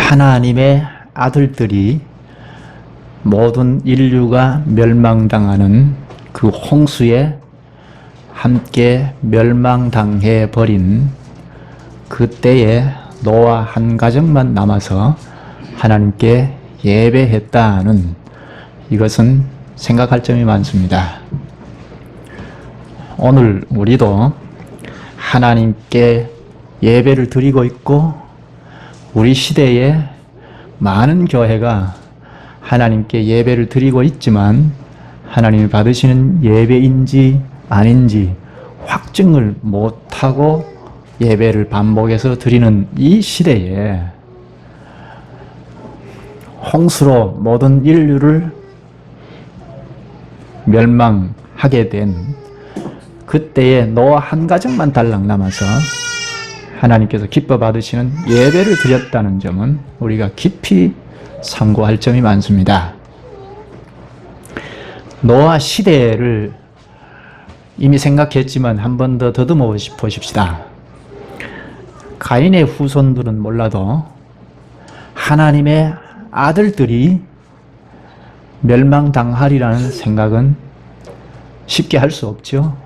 하나님의 아들들이 모든 인류가 멸망당하는 그 홍수에 함께 멸망당해 버린 그때에 노아 한 가정만 남아서 하나님께 예배했다는 이것은 생각할 점이 많습니다. 오늘 우리도 하나님께 예배를 드리고 있고 우리 시대에 많은 교회가 하나님께 예배를 드리고 있지만 하나님이 받으시는 예배인지 아닌지 확증을 못하고 예배를 반복해서 드리는 이 시대에 홍수로 모든 인류를 멸망하게 된 그때에 노아 한 가정만 달랑 남아서 하나님께서 기뻐 받으시는 예배를 드렸다는 점은 우리가 깊이 상고할 점이 많습니다. 노아 시대를 이미 생각했지만 한 번 더 더듬어 보십시다. 가인의 후손들은 몰라도 하나님의 아들들이 멸망당하리라는 생각은 쉽게 할 수 없죠.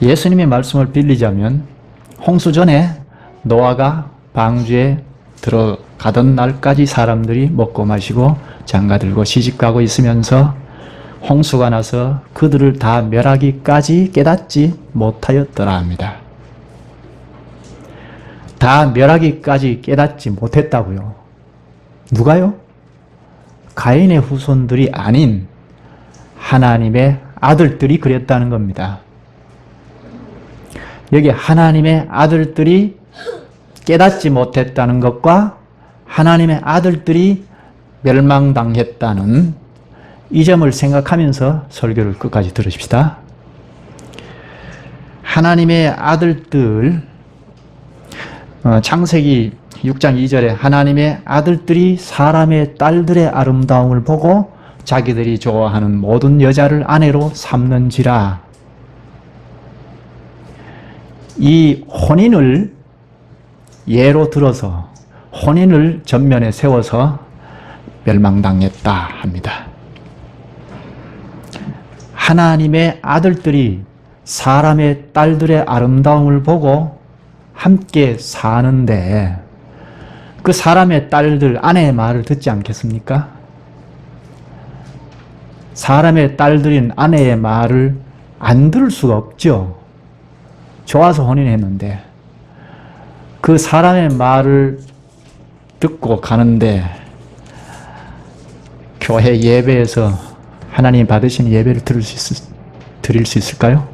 예수님의 말씀을 빌리자면 홍수 전에 노아가 방주에 들어가던 날까지 사람들이 먹고 마시고 장가들고 시집가고 있으면서 홍수가 나서 그들을 다 멸하기까지 깨닫지 못하였더라 합니다. 다 멸하기까지 깨닫지 못했다고요. 누가요? 가인의 후손들이 아닌 하나님의 아들들이 그랬다는 겁니다. 여기 하나님의 아들들이 깨닫지 못했다는 것과 하나님의 아들들이 멸망당했다는 이 점을 생각하면서 설교를 끝까지 들으십시다. 하나님의 아들들, 창세기 6장 2절에 하나님의 아들들이 사람의 딸들의 아름다움을 보고 자기들이 좋아하는 모든 여자를 아내로 삼는지라. 이 혼인을 예로 들어서 혼인을 전면에 세워서 멸망당했다 합니다. 하나님의 아들들이 사람의 딸들의 아름다움을 보고 함께 사는데 그 사람의 딸들, 아내의 말을 듣지 않겠습니까? 사람의 딸들인 아내의 말을 안 들을 수가 없죠. 좋아서 혼인했는데 그 사람의 말을 듣고 가는데 교회 예배에서 하나님 받으신 예배를 드릴 수 있을까요?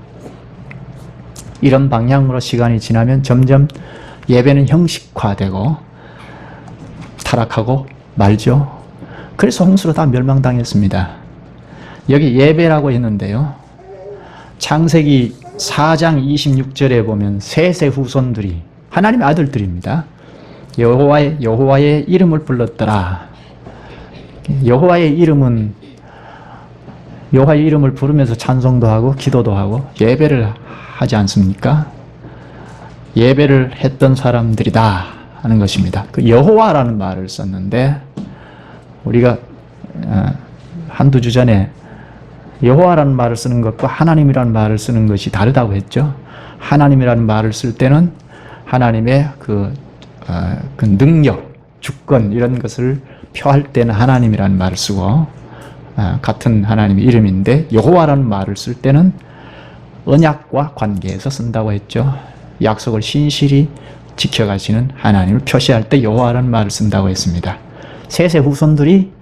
이런 방향으로 시간이 지나면 점점 예배는 형식화되고 타락하고 말죠. 그래서 홍수로 다 멸망당했습니다. 여기 예배라고 했는데요. 창세기 4장 26절에 보면 셋의 후손들이 하나님의 아들들입니다. 여호와의 이름을 불렀더라. 여호와의 이름을 부르면서 찬송도 하고 기도도 하고 예배를 하지 않습니까? 예배를 했던 사람들이다 하는 것입니다. 그 여호와라는 말을 썼는데 우리가 한두 주 전에 여호와라는 말을 쓰는 것과 하나님이라는 말을 쓰는 것이 다르다고 했죠. 하나님이라는 말을 쓸 때는 하나님의 그 능력, 주권 이런 것을 표할 때는 하나님이라는 말을 쓰고 같은 하나님의 이름인데 여호와라는 말을 쓸 때는 언약과 관계에서 쓴다고 했죠. 약속을 신실히 지켜가시는 하나님을 표시할 때 여호와라는 말을 쓴다고 했습니다. 셋의 후손들이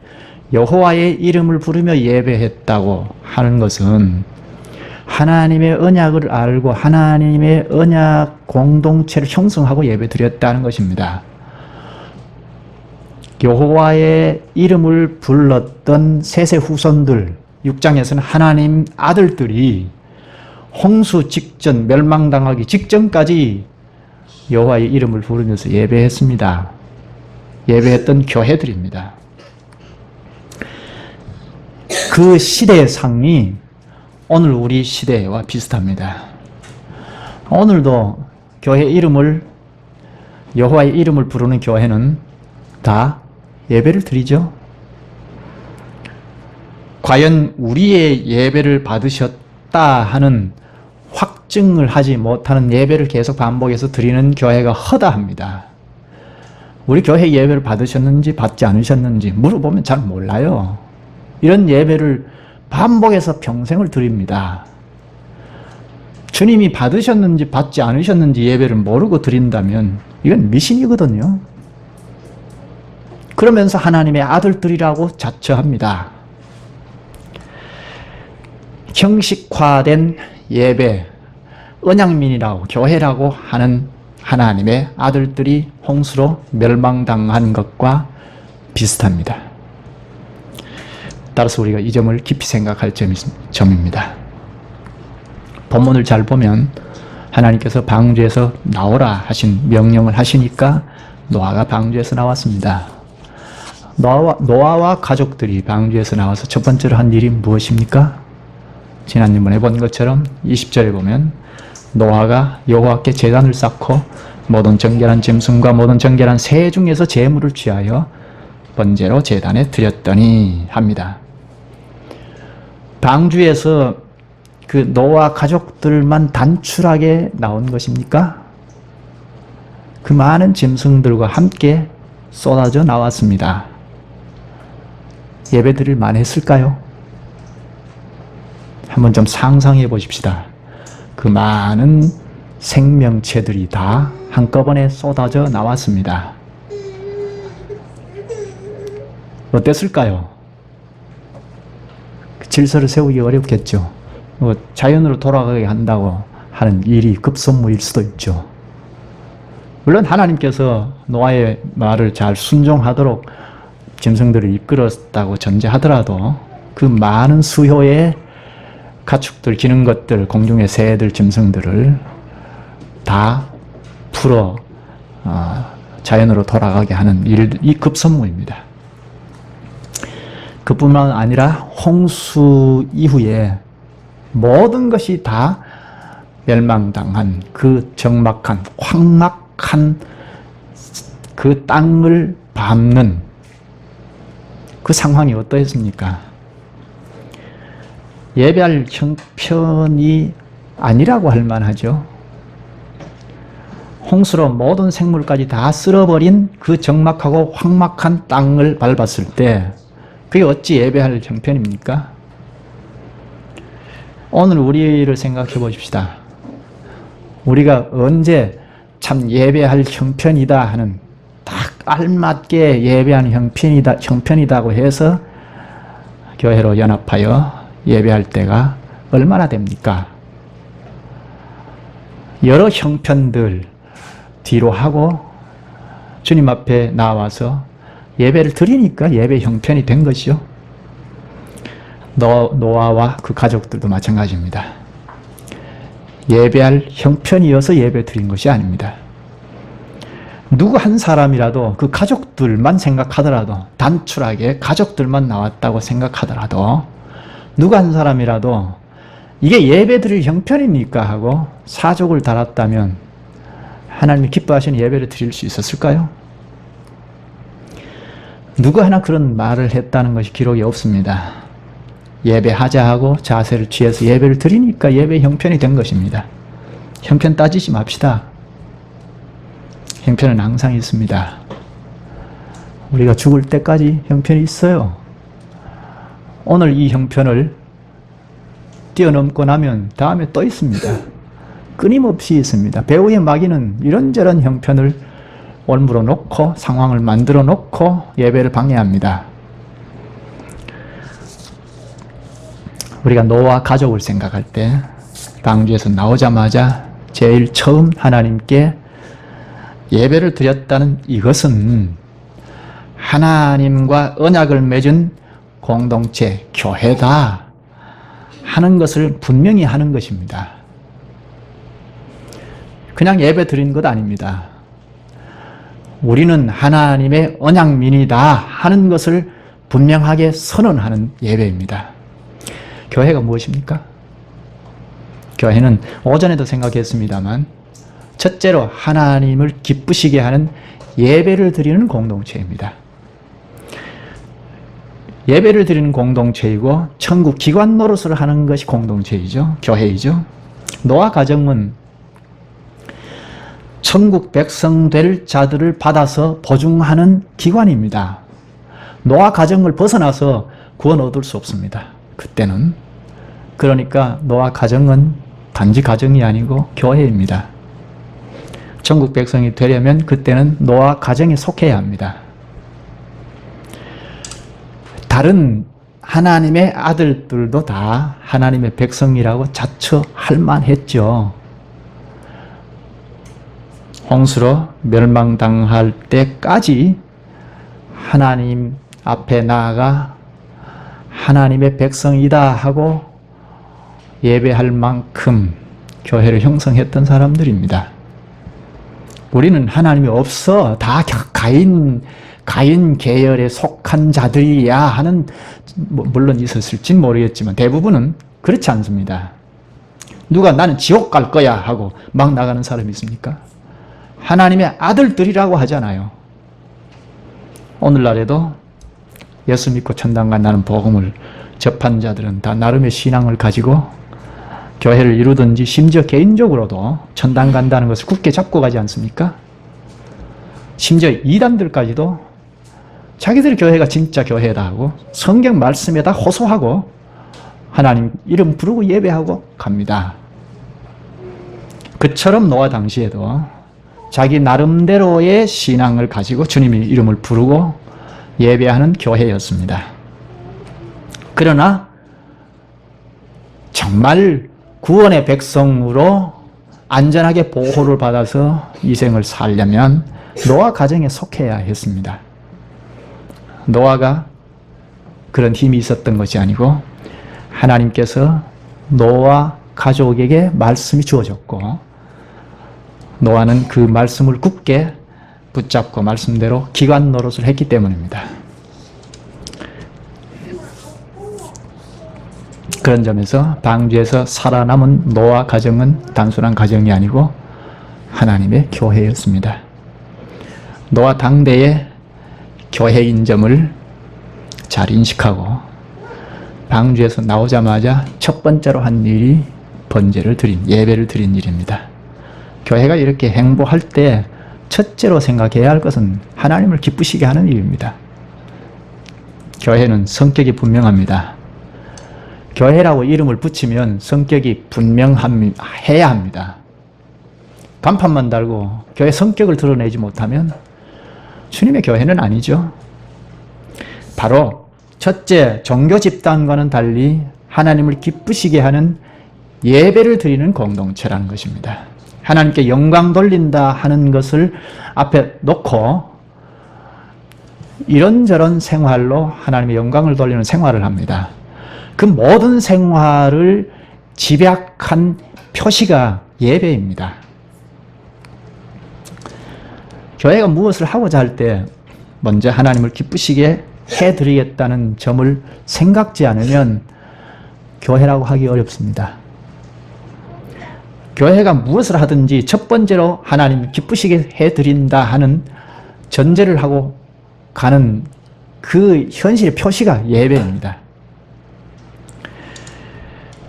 여호와의 이름을 부르며 예배했다고 하는 것은 하나님의 언약을 알고 하나님의 언약 공동체를 형성하고 예배드렸다는 것입니다. 여호와의 이름을 불렀던 셋의 후손들, 6장에서는 하나님 아들들이 홍수 직전, 멸망당하기 직전까지 여호와의 이름을 부르면서 예배했습니다. 예배했던 교회들입니다. 그 시대의 상이 오늘 우리 시대와 비슷합니다. 오늘도 교회 이름을 여호와의 이름을 부르는 교회는 다 예배를 드리죠. 과연 우리의 예배를 받으셨다 하는 확증을 하지 못하는 예배를 계속 반복해서 드리는 교회가 허다합니다. 우리 교회 예배를 받으셨는지 받지 않으셨는지 물어보면 잘 몰라요. 이런 예배를 반복해서 평생을 드립니다. 주님이 받으셨는지 받지 않으셨는지 예배를 모르고 드린다면 이건 미신이거든요. 그러면서 하나님의 아들들이라고 자처합니다. 형식화된 예배, 언약민이라고 교회라고 하는 하나님의 아들들이 홍수로 멸망당한 것과 비슷합니다. 따라서 우리가 이 점을 깊이 생각할 점입니다. 본문을 잘 보면 하나님께서 방주에서 나오라 하신 명령을 하시니까 노아가 방주에서 나왔습니다. 노아와 가족들이 방주에서 나와서 첫 번째로 한 일이 무엇입니까? 지난번에 본 것처럼 20절에 보면 노아가 여호와께 제단을 쌓고 모든 정결한 짐승과 모든 정결한 새 중에서 제물을 취하여 번제로 제단에 드렸더니 합니다. 방주에서 그 노아 가족들만 단출하게 나온 것입니까? 그 많은 짐승들과 함께 쏟아져 나왔습니다. 예배 드릴 만했을까요? 한번 좀 상상해 보십시다. 그 많은 생명체들이 다 한꺼번에 쏟아져 나왔습니다. 어땠을까요? 질서를 세우기 어렵겠죠. 자연으로 돌아가게 한다고 하는 일이 급선무일 수도 있죠. 물론 하나님께서 노아의 말을 잘 순종하도록 짐승들을 이끌었다고 전제하더라도 그 많은 수효의 가축들, 기는 것들, 공중의 새들, 짐승들을 다 풀어 자연으로 돌아가게 하는 이 급선무입니다. 그뿐만 아니라 홍수 이후에 모든 것이 다 멸망당한 그 적막한 황막한 그 땅을 밟는 그 상황이 어떠했습니까? 예배할 형편이 아니라고 할 만하죠. 홍수로 모든 생물까지 다 쓸어버린 그 적막하고 황막한 땅을 밟았을 때 그게 어찌 예배할 형편입니까? 오늘 우리를 생각해 보십시다. 우리가 언제 참 예배할 형편이다 하는 딱 알맞게 예배하는 형편이다고 해서 교회로 연합하여 예배할 때가 얼마나 됩니까? 여러 형편들 뒤로 하고 주님 앞에 나와서 예배를 드리니까 예배 형편이 된 것이요. 노아와 그 가족들도 마찬가지입니다. 예배할 형편이어서 예배 드린 것이 아닙니다. 누구 한 사람이라도 그 가족들만 생각하더라도 단출하게 가족들만 나왔다고 생각하더라도 누구 한 사람이라도 이게 예배 드릴 형편입니까 하고 사족을 달았다면 하나님이 기뻐하시는 예배를 드릴 수 있었을까요? 누구 하나 그런 말을 했다는 것이 기록이 없습니다. 예배하자 하고 자세를 취해서 예배를 드리니까 예배 형편이 된 것입니다. 형편 따지지 맙시다. 형편은 항상 있습니다. 우리가 죽을 때까지 형편이 있어요. 오늘 이 형편을 뛰어넘고 나면 다음에 또 있습니다. 끊임없이 있습니다. 배우의 마귀는 이런저런 형편을 올무러 놓고 상황을 만들어 놓고 예배를 방해합니다. 우리가 노아 가족을 생각할 때 방주에서 나오자마자 제일 처음 하나님께 예배를 드렸다는 이것은 하나님과 언약을 맺은 공동체, 교회다 하는 것을 분명히 하는 것입니다. 그냥 예배 드리는 것 아닙니다. 우리는 하나님의 언약민이다 하는 것을 분명하게 선언하는 예배입니다. 교회가 무엇입니까? 교회는 오전에도 생각했습니다만 첫째로 하나님을 기쁘시게 하는 예배를 드리는 공동체입니다. 예배를 드리는 공동체이고 천국 기관 노릇을 하는 것이 공동체이죠. 교회이죠. 노아 가정은 천국 백성 될 자들을 받아서 보증하는 기관입니다. 노아 가정을 벗어나서 구원 얻을 수 없습니다. 그때는. 그러니까 노아 가정은 단지 가정이 아니고 교회입니다. 천국 백성이 되려면 그때는 노아 가정에 속해야 합니다. 다른 하나님의 아들들도 다 하나님의 백성이라고 자처할 만했죠. 홍수로 멸망당할 때까지 하나님 앞에 나아가 하나님의 백성이다 하고 예배할 만큼 교회를 형성했던 사람들입니다. 우리는 하나님이 없어 다 가인 계열에 속한 자들이야 하는, 물론 있었을진 모르겠지만 대부분은 그렇지 않습니다. 누가 나는 지옥 갈 거야 하고 막 나가는 사람이 있습니까? 하나님의 아들들이라고 하잖아요. 오늘날에도 예수 믿고 천당 간다는 복음을 접한 자들은 다 나름의 신앙을 가지고 교회를 이루든지 심지어 개인적으로도 천당 간다는 것을 굳게 잡고 가지 않습니까? 심지어 이단들까지도 자기들 교회가 진짜 교회다 하고 성경 말씀에다 호소하고 하나님 이름 부르고 예배하고 갑니다. 그처럼 노아 당시에도 자기 나름대로의 신앙을 가지고 주님의 이름을 부르고 예배하는 교회였습니다. 그러나 정말 구원의 백성으로 안전하게 보호를 받아서 이 생을 살려면 노아 가정에 속해야 했습니다. 노아가 그런 힘이 있었던 것이 아니고 하나님께서 노아 가족에게 말씀이 주어졌고 노아는 그 말씀을 굳게 붙잡고 말씀대로 기관 노릇을 했기 때문입니다. 그런 점에서 방주에서 살아남은 노아 가정은 단순한 가정이 아니고 하나님의 교회였습니다. 노아 당대의 교회인 점을 잘 인식하고 방주에서 나오자마자 첫 번째로 한 일이 예배를 드린 일입니다. 교회가 이렇게 행보할 때 첫째로 생각해야 할 것은 하나님을 기쁘시게 하는 일입니다. 교회는 성격이 분명합니다. 교회라고 이름을 붙이면 성격이 분명해야 합니다. 간판만 달고 교회 성격을 드러내지 못하면 주님의 교회는 아니죠. 바로 첫째, 종교 집단과는 달리 하나님을 기쁘시게 하는 예배를 드리는 공동체라는 것입니다. 하나님께 영광 돌린다 하는 것을 앞에 놓고 이런저런 생활로 하나님의 영광을 돌리는 생활을 합니다. 그 모든 생활을 집약한 표시가 예배입니다. 교회가 무엇을 하고자 할 때 먼저 하나님을 기쁘시게 해드리겠다는 점을 생각지 않으면 교회라고 하기 어렵습니다. 교회가 무엇을 하든지 첫 번째로 하나님을 기쁘시게 해드린다 하는 전제를 하고 가는 그 현실의 표시가 예배입니다.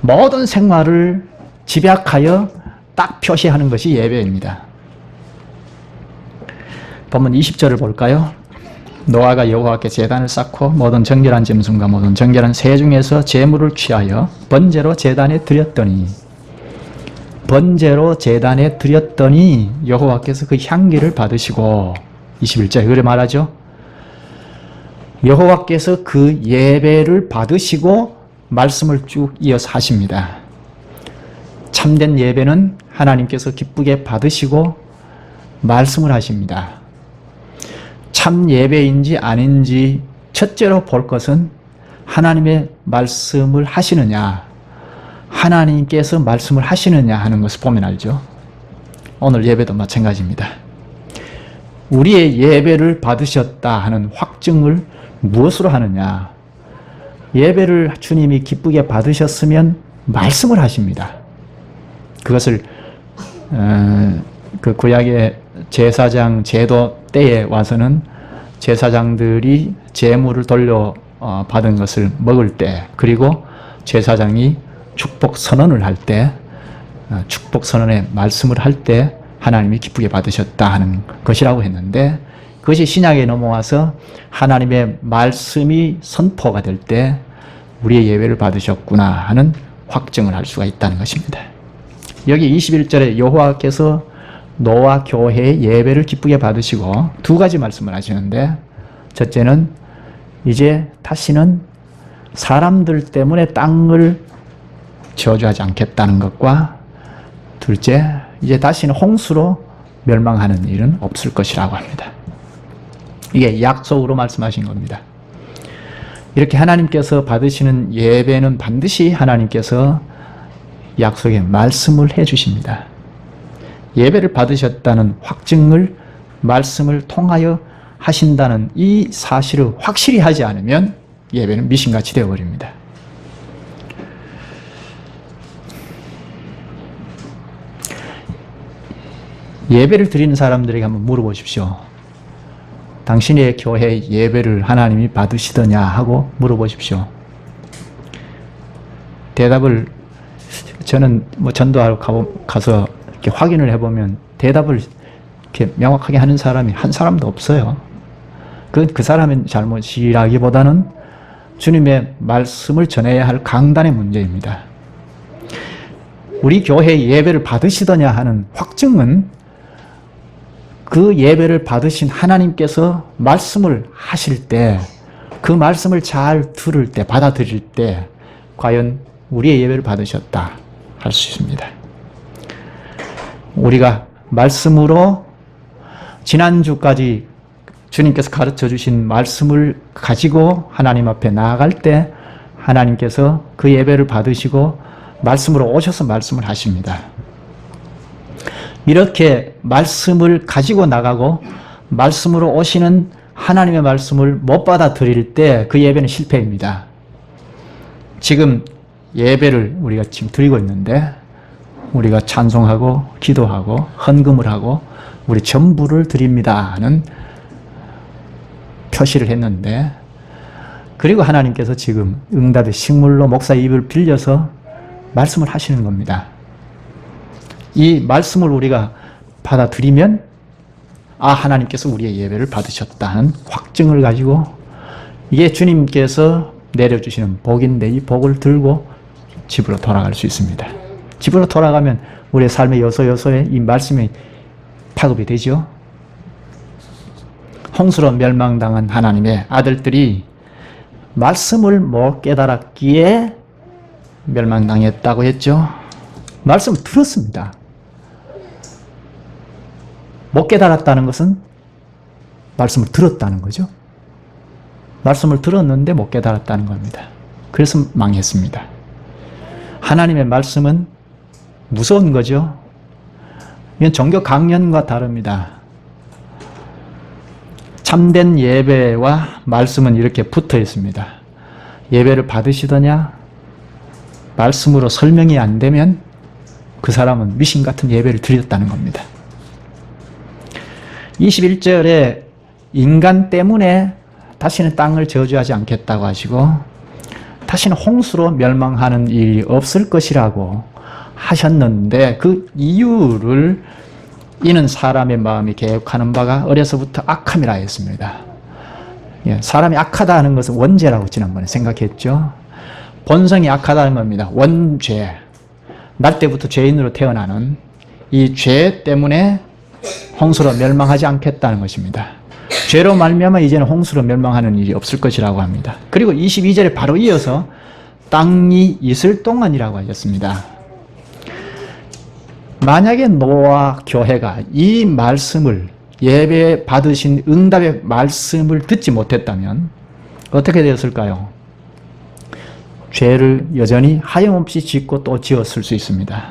모든 생활을 집약하여 딱 표시하는 것이 예배입니다. 본문 20절을 볼까요? 노아가 여호와께 제단을 쌓고 모든 정결한 짐승과 모든 정결한 새 중에서 제물을 취하여 번제로 제단에 드렸더니 여호와께서 그 향기를 받으시고 21절에 그래 말하죠. 여호와께서 그 예배를 받으시고 말씀을 쭉 이어서 하십니다. 참된 예배는 하나님께서 기쁘게 받으시고 말씀을 하십니다. 참 예배인지 아닌지 첫째로 볼 것은 하나님의 말씀을 하시느냐, 하나님께서 말씀을 하시느냐 하는 것을 보면 알죠. 오늘 예배도 마찬가지입니다. 우리의 예배를 받으셨다 하는 확증을 무엇으로 하느냐? 예배를 주님이 기쁘게 받으셨으면 말씀을 하십니다. 그것을 그 구약의 제사장 제도 때에 와서는 제사장들이 제물을 돌려 받은 것을 먹을 때, 그리고 제사장이 축복 선언을 할 때, 축복 선언의 말씀을 할 때 하나님이 기쁘게 받으셨다 하는 것이라고 했는데, 그것이 신약에 넘어와서 하나님의 말씀이 선포가 될 때 우리의 예배를 받으셨구나 하는 확증을 할 수가 있다는 것입니다. 여기 21절에 여호와께서 너와 교회의 예배를 기쁘게 받으시고 두 가지 말씀을 하시는데, 첫째는 이제 다시는 사람들 때문에 땅을 저주하지 않겠다는 것과, 둘째, 이제 다시는 홍수로 멸망하는 일은 없을 것이라고 합니다. 이게 약속으로 말씀하신 겁니다. 이렇게 하나님께서 받으시는 예배는 반드시 하나님께서 약속의 말씀을 해 주십니다. 예배를 받으셨다는 확증을 말씀을 통하여 하신다는 이 사실을 확실히 하지 않으면 예배는 미신같이 되어버립니다. 예배를 드리는 사람들에게 한번 물어보십시오. 당신의 교회 예배를 하나님이 받으시더냐 하고 물어보십시오. 대답을 저는 전도하러 가서 이렇게 확인을 해보면 대답을 이렇게 명확하게 하는 사람이 한 사람도 없어요. 그 사람의 잘못이라기보다는 주님의 말씀을 전해야 할 강단의 문제입니다. 우리 교회의 예배를 받으시더냐 하는 확증은 그 예배를 받으신 하나님께서 말씀을 하실 때, 그 말씀을 잘 들을 때, 받아들일 때 과연 우리의 예배를 받으셨다 할 수 있습니다. 우리가 말씀으로 지난주까지 주님께서 가르쳐 주신 말씀을 가지고 하나님 앞에 나아갈 때 하나님께서 그 예배를 받으시고 말씀으로 오셔서 말씀을 하십니다. 이렇게 말씀을 가지고 나가고 말씀으로 오시는 하나님의 말씀을 못 받아들일 때 그 예배는 실패입니다. 지금 예배를 우리가 지금 드리고 있는데 우리가 찬송하고 기도하고 헌금을 하고 우리 전부를 드립니다 하는 표시를 했는데, 그리고 하나님께서 지금 응답의 식물로 목사의 입을 빌려서 말씀을 하시는 겁니다. 이 말씀을 우리가 받아들이면 하나님께서 우리의 예배를 받으셨다는 확증을 가지고 이게 주님께서 내려주시는 복인데 이 복을 들고 집으로 돌아갈 수 있습니다. 집으로 돌아가면 우리의 삶의 요소요소에 이 말씀이 파급이 되죠. 홍수로 멸망당한 하나님의 아들들이 말씀을 못 깨달았기에 멸망당했다고 했죠. 말씀을 들었습니다. 못 깨달았다는 것은 말씀을 들었다는 거죠. 말씀을 들었는데 못 깨달았다는 겁니다. 그래서 망했습니다. 하나님의 말씀은 무서운 거죠. 이건 종교 강연과 다릅니다. 참된 예배와 말씀은 이렇게 붙어 있습니다. 예배를 받으시더냐? 말씀으로 설명이 안 되면 그 사람은 미신 같은 예배를 드렸다는 겁니다. 21절에 인간 때문에 다시는 땅을 저주하지 않겠다고 하시고 다시는 홍수로 멸망하는 일이 없을 것이라고 하셨는데, 그 이유를 이는 사람의 마음이 계획하는 바가 어려서부터 악함이라 했습니다. 사람이 악하다 하는 것은 원죄라고 지난번에 생각했죠. 본성이 악하다는 겁니다. 원죄. 날 때부터 죄인으로 태어나는 이 죄 때문에 홍수로 멸망하지 않겠다는 것입니다. 죄로 말미암아 이제는 홍수로 멸망하는 일이 없을 것이라고 합니다. 그리고 22절에 바로 이어서 땅이 있을 동안이라고 하셨습니다. 만약에 노아 교회가 이 말씀을, 예배 받으신 응답의 말씀을 듣지 못했다면 어떻게 되었을까요? 죄를 여전히 하염없이 짓고 또 지었을 수 있습니다.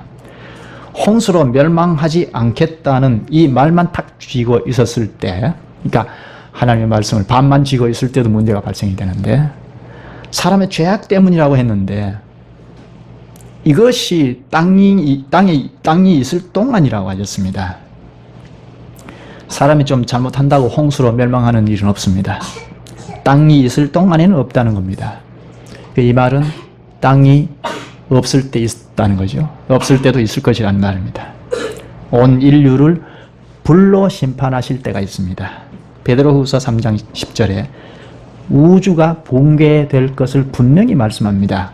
홍수로 멸망하지 않겠다는 이 말만 탁 쥐고 있었을 때, 그러니까 하나님의 말씀을 반만 쥐고 있을 때도 문제가 발생이 되는데, 사람의 죄악 때문이라고 했는데 이것이 땅이 있을 동안이라고 하셨습니다. 사람이 좀 잘못한다고 홍수로 멸망하는 일은 없습니다. 땅이 있을 동안에는 없다는 겁니다. 이 말은 땅이 없을 때 있다는 거죠. 없을 때도 있을 것이라는 말입니다. 온 인류를 불로 심판하실 때가 있습니다. 베드로후서 3장 10절에 우주가 붕괴될 것을 분명히 말씀합니다.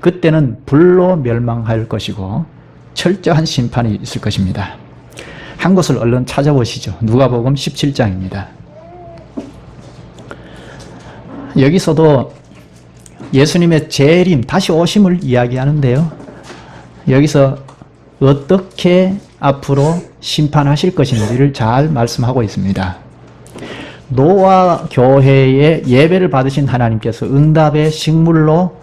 그때는 불로 멸망할 것이고 철저한 심판이 있을 것입니다. 한 곳을 얼른 찾아보시죠. 누가복음 17장입니다. 여기서도 예수님의 재림, 다시 오심을 이야기하는데요. 여기서 어떻게 앞으로 심판하실 것인지를 잘 말씀하고 있습니다. 노아 교회의 예배를 받으신 하나님께서 응답의 식물로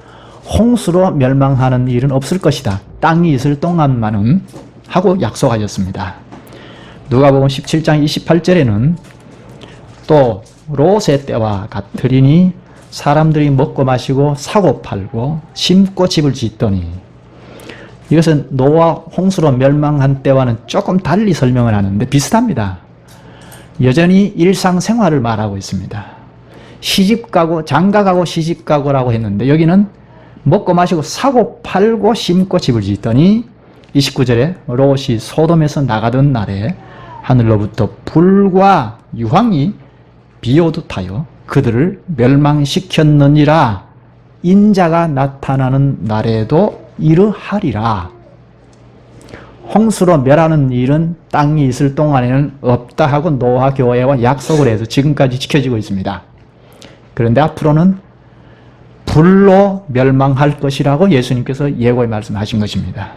홍수로 멸망하는 일은 없을 것이다. 땅이 있을 동안만은 하고 약속하셨습니다. 누가복음 17장 28절에는 또 롯의 때와 같으리니 사람들이 먹고 마시고 사고 팔고 심고 집을 짓더니, 이것은 노아 홍수로 멸망한 때와는 조금 달리 설명을 하는데 비슷합니다. 여전히 일상생활을 말하고 있습니다. 시집가고 장가가고 시집가고라고 했는데 여기는 먹고 마시고 사고 팔고 심고 집을 짓더니 29절에 롯이 소돔에서 나가던 날에 하늘로부터 불과 유황이 비오듯 하여 그들을 멸망시켰느니라. 인자가 나타나는 날에도 이러하리라. 홍수로 멸하는 일은 땅이 있을 동안에는 없다 하고 노아 교회와 약속을 해서 지금까지 지켜지고 있습니다. 그런데 앞으로는 불로 멸망할 것이라고 예수님께서 예고의 말씀하신 것입니다.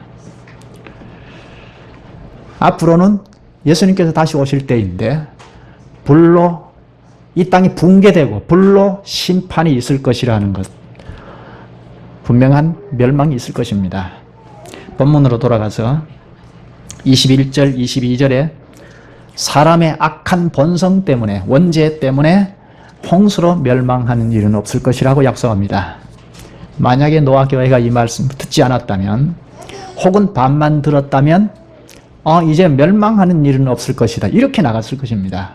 앞으로는 예수님께서 다시 오실 때인데 불로 이 땅이 붕괴되고 불로 심판이 있을 것이라는 것, 분명한 멸망이 있을 것입니다. 본문으로 돌아가서 21절, 22절에 사람의 악한 본성 때문에, 원죄 때문에 홍수로 멸망하는 일은 없을 것이라고 약속합니다. 만약에 노아 교회가 이 말씀을 듣지 않았다면, 혹은 반만 들었다면 이제 멸망하는 일은 없을 것이다, 이렇게 나갔을 것입니다.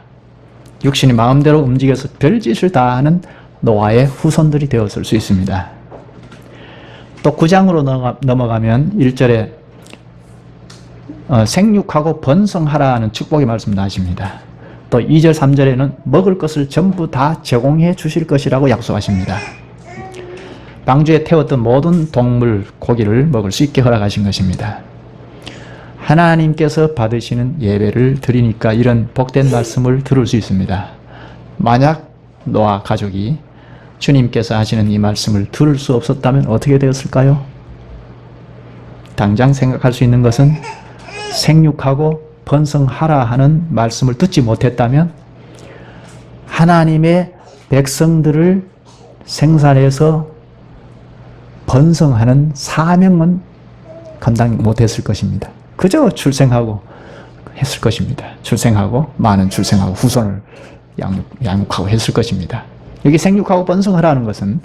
육신이 마음대로 움직여서 별짓을 다 하는 노아의 후손들이 되었을 수 있습니다. 또 9장으로 넘어가면 1절에 생육하고 번성하라는 축복의 말씀도 하십니다. 또 2절 3절에는 먹을 것을 전부 다 제공해 주실 것이라고 약속하십니다. 방주에 태웠던 모든 동물, 고기를 먹을 수 있게 허락하신 것입니다. 하나님께서 받으시는 예배를 드리니까 이런 복된 말씀을 들을 수 있습니다. 만약 노아 가족이 주님께서 하시는 이 말씀을 들을 수 없었다면 어떻게 되었을까요? 당장 생각할 수 있는 것은 생육하고 번성하라 하는 말씀을 듣지 못했다면 하나님의 백성들을 생산해서 번성하는 사명은 감당 못했을 것입니다. 그저 출생하고 했을 것입니다. 출생하고 많은 출생하고 후손을 양육하고 했을 것입니다. 여기 생육하고 번성하라는 것은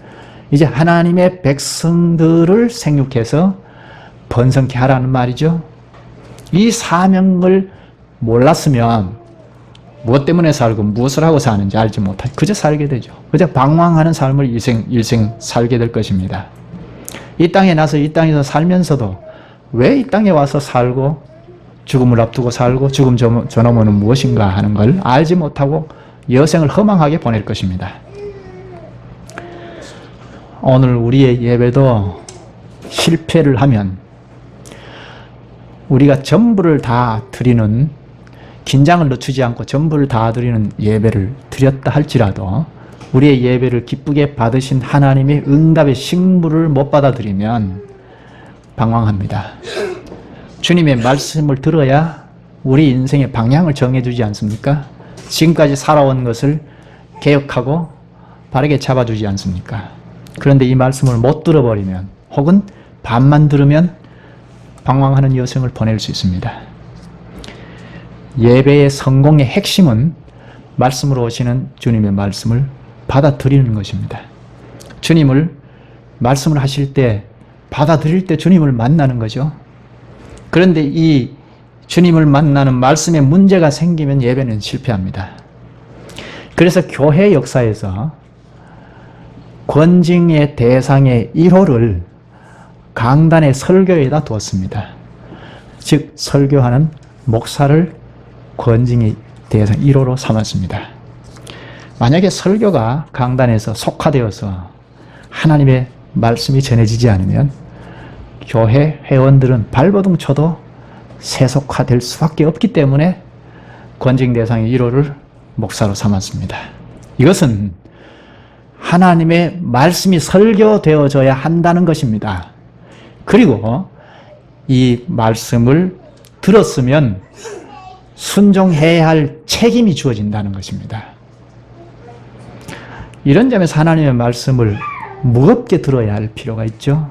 이제 하나님의 백성들을 생육해서 번성케 하라는 말이죠. 이 사명을 몰랐으면 무엇 때문에 살고 무엇을 하고 사는지 알지 못하고 그저 살게 되죠. 그저 방황하는 삶을 일생 살게 될 것입니다. 이 땅에 나서 이 땅에서 살면서도 왜 이 땅에 와서 살고 죽음을 앞두고 살고 죽음 저놈은 무엇인가 하는 걸 알지 못하고 여생을 허망하게 보낼 것입니다. 오늘 우리의 예배도 실패를 하면 우리가 전부를 다 드리는, 긴장을 늦추지 않고 전부를 다 드리는 예배를 드렸다 할지라도 우리의 예배를 기쁘게 받으신 하나님의 응답의 식물을 못 받아들이면 방황합니다. 주님의 말씀을 들어야 우리 인생의 방향을 정해주지 않습니까? 지금까지 살아온 것을 개혁하고 바르게 잡아주지 않습니까? 그런데 이 말씀을 못 들어버리면 혹은 반만 들으면 방황하는 여생을 보낼 수 있습니다. 예배의 성공의 핵심은 말씀으로 오시는 주님의 말씀을 받아들이는 것입니다. 주님을 말씀을 하실 때, 받아들일 때 주님을 만나는 거죠. 그런데 이 주님을 만나는 말씀에 문제가 생기면 예배는 실패합니다. 그래서 교회 역사에서 권징의 대상의 1호를 강단의 설교에다 두었습니다. 즉 설교하는 목사를 권징의 대상 1호로 삼았습니다. 만약에 설교가 강단에서 속화되어서 하나님의 말씀이 전해지지 않으면 교회 회원들은 발버둥 쳐도 세속화될 수밖에 없기 때문에 권징 대상의 1호를 목사로 삼았습니다. 이것은 하나님의 말씀이 설교되어져야 한다는 것입니다. 그리고 이 말씀을 들었으면 순종해야 할 책임이 주어진다는 것입니다. 이런 점에서 하나님의 말씀을 무겁게 들어야 할 필요가 있죠.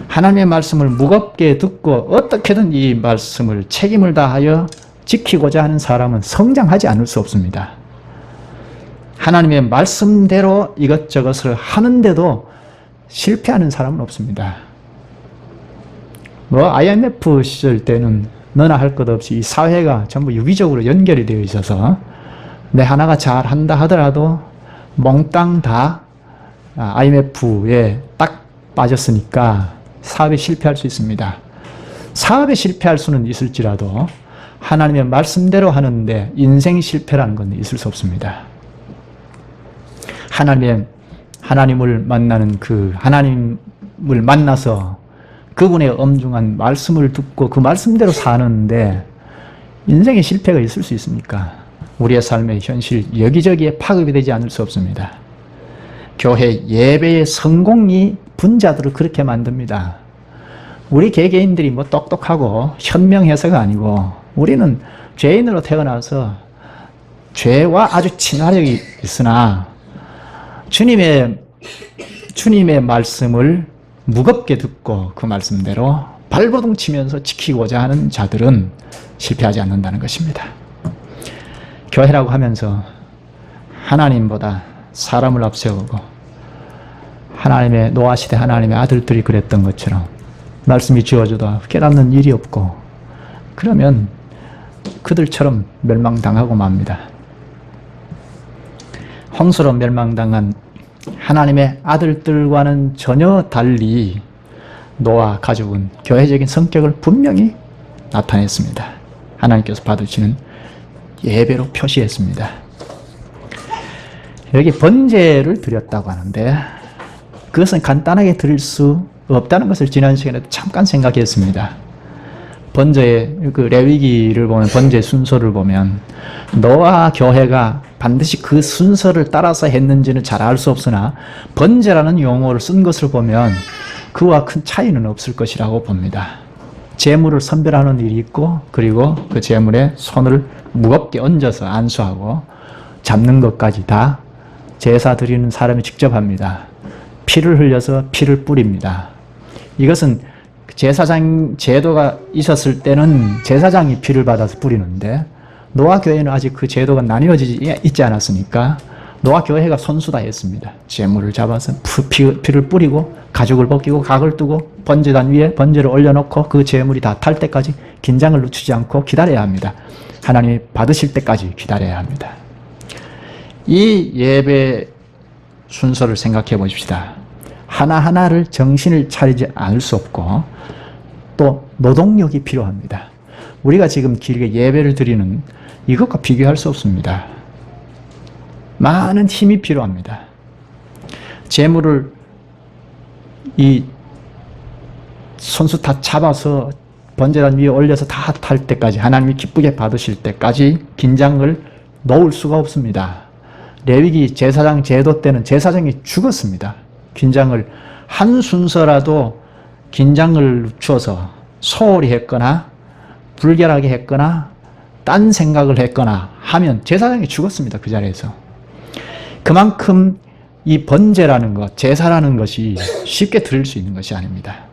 하나님의 말씀을 무겁게 듣고 어떻게든 이 말씀을 책임을 다하여 지키고자 하는 사람은 성장하지 않을 수 없습니다. 하나님의 말씀대로 이것저것을 하는데도 실패하는 사람은 없습니다. IMF 시절 때는 너나 할 것 없이 이 사회가 전부 유기적으로 연결이 되어 있어서 내 하나가 잘한다 하더라도 몽땅 다 IMF에 딱 빠졌으니까 사업에 실패할 수 있습니다. 사업에 실패할 수는 있을지라도 하나님의 말씀대로 하는데 인생 실패라는 건 있을 수 없습니다. 하나님을 만나는 하나님을 만나서 그분의 엄중한 말씀을 듣고 그 말씀대로 사는데 인생의 실패가 있을 수 있습니까? 우리의 삶의 현실 여기저기에 파급이 되지 않을 수 없습니다. 교회 예배의 성공이 분자들을 그렇게 만듭니다. 우리 개개인들이 똑똑하고 현명해서가 아니고 우리는 죄인으로 태어나서 죄와 아주 친화력이 있으나 주님의 말씀을 무겁게 듣고 그 말씀대로 발버둥 치면서 지키고자 하는 자들은 실패하지 않는다는 것입니다. 교회라고 하면서 하나님보다 사람을 앞세우고 하나님의 노아시대 하나님의 아들들이 그랬던 것처럼 말씀이 주어져도 깨닫는 일이 없고 그러면 그들처럼 멸망당하고 맙니다. 홍수로 멸망당한 하나님의 아들들과는 전혀 달리 노아 가족은 교회적인 성격을 분명히 나타냈습니다. 하나님께서 받으시는 예배로 표시했습니다. 여기 번제를 드렸다고 하는데 그것은 간단하게 드릴 수 없다는 것을 지난 시간에 잠깐 생각했습니다. 번제의 그 레위기를 보면 번제 순서를 보면 노아 교회가 반드시 그 순서를 따라서 했는지는 잘 알 수 없으나 번제라는 용어를 쓴 것을 보면 그와 큰 차이는 없을 것이라고 봅니다. 제물을 선별하는 일이 있고 그리고 그 제물에 손을 무겁게 얹어서 안수하고 잡는 것까지 다 제사 드리는 사람이 직접 합니다. 피를 흘려서 피를 뿌립니다. 이것은 제사장 제도가 있었을 때는 제사장이 피를 받아서 뿌리는데 노아 교회는 아직 그 제도가 나뉘어지지 있지 않았으니까 노아 교회가 손수다 했습니다. 제물을 잡아서 피를 뿌리고 가죽을 벗기고 각을 뜨고 번제단 위에 번제를 올려놓고 그 제물이 다 탈 때까지 긴장을 늦추지 않고 기다려야 합니다. 하나님이 받으실 때까지 기다려야 합니다. 이 예배 순서를 생각해 보십시다. 하나하나를 정신을 차리지 않을 수 없고 또 노동력이 필요합니다. 우리가 지금 길게 예배를 드리는 이것과 비교할 수 없습니다. 많은 힘이 필요합니다. 제물을 이 손수 다 잡아서 번제단 위에 올려서 다 탈 때까지 하나님이 기쁘게 받으실 때까지 긴장을 놓을 수가 없습니다. 레위기 제사장 제도 때는 제사장이 죽었습니다. 긴장을 한 순서라도 긴장을 늦춰서 소홀히 했거나 불결하게 했거나 딴 생각을 했거나 하면 제사장이 죽었습니다. 그 자리에서. 그만큼 이 번제라는 것, 제사라는 것이 쉽게 드릴 수 있는 것이 아닙니다.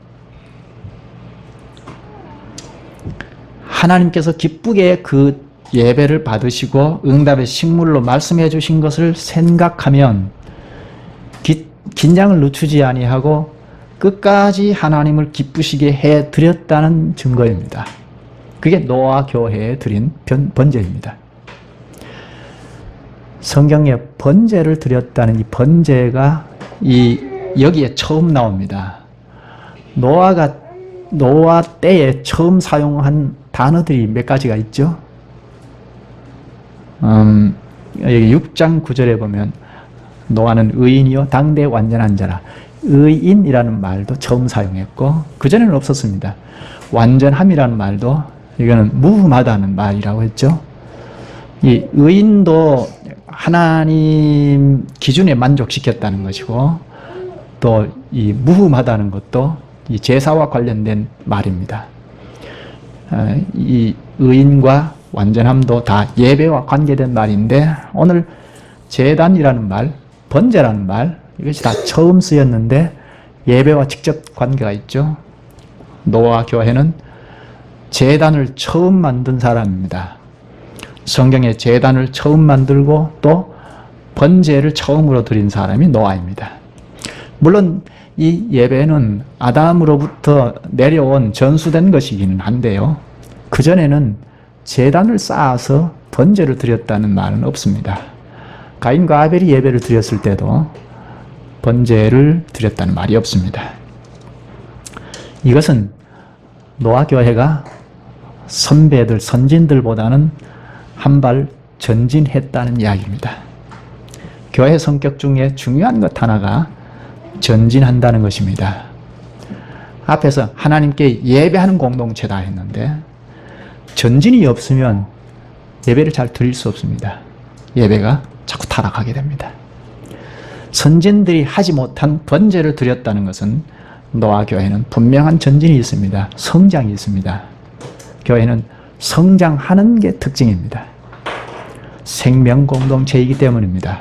하나님께서 기쁘게 그 예배를 받으시고 응답의 식물로 말씀해 주신 것을 생각하면 긴장을 늦추지 아니하고 끝까지 하나님을 기쁘시게 해 드렸다는 증거입니다. 그게 노아 교회에 드린 번제입니다. 성경에 번제를 드렸다는 이 번제가 여기에 처음 나옵니다. 노아 때에 처음 사용한 단어들이 몇 가지가 있죠. 여기 6장 9절에 보면 노아는 의인이요 당대 완전한 자라. 의인이라는 말도 처음 사용했고 그전에는 없었습니다. 완전함이라는 말도 이거는 무흠하다는 말이라고 했죠. 이 의인도 하나님 기준에 만족시켰다는 것이고 또 이 무흠하다는 것도 이 제사와 관련된 말입니다. 이 의인과 완전함도 다 예배와 관계된 말인데 오늘 제단이라는 말, 번제라는 말 이것이 다 처음 쓰였는데 예배와 직접 관계가 있죠. 노아 교회는 제단을 처음 만든 사람입니다. 성경에 제단을 처음 만들고 또 번제를 처음으로 드린 사람이 노아입니다. 물론 이 예배는 아담으로부터 내려온 전수된 것이기는 한데요. 그전에는 제단을 쌓아서 번제를 드렸다는 말은 없습니다. 가인과 아벨이 예배를 드렸을 때도 번제를 드렸다는 말이 없습니다. 이것은 노아 교회가 선배들, 선진들보다는 한 발 전진했다는 이야기입니다. 교회 성격 중에 중요한 것 하나가 전진한다는 것입니다. 앞에서 하나님께 예배하는 공동체다 했는데 전진이 없으면 예배를 잘 드릴 수 없습니다. 예배가 자꾸 타락하게 됩니다. 선진들이 하지 못한 번제를 드렸다는 것은 노아 교회는 분명한 전진이 있습니다. 성장이 있습니다. 교회는 성장하는 게 특징입니다. 생명 공동체이기 때문입니다.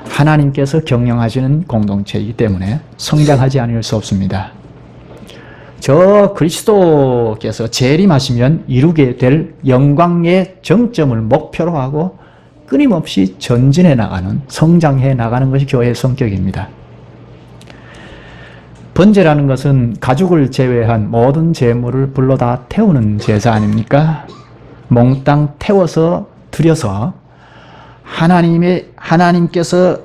하나님께서 경영하시는 공동체이기 때문에 성장하지 않을 수 없습니다. 저 그리스도께서 재림하시면 이루게 될 영광의 정점을 목표로 하고 끊임없이 전진해 나가는, 성장해 나가는 것이 교회의 성격입니다. 번제라는 것은 가죽을 제외한 모든 재물을 불로 다 태우는 제사 아닙니까? 몽땅 태워서 드려서 하나님께서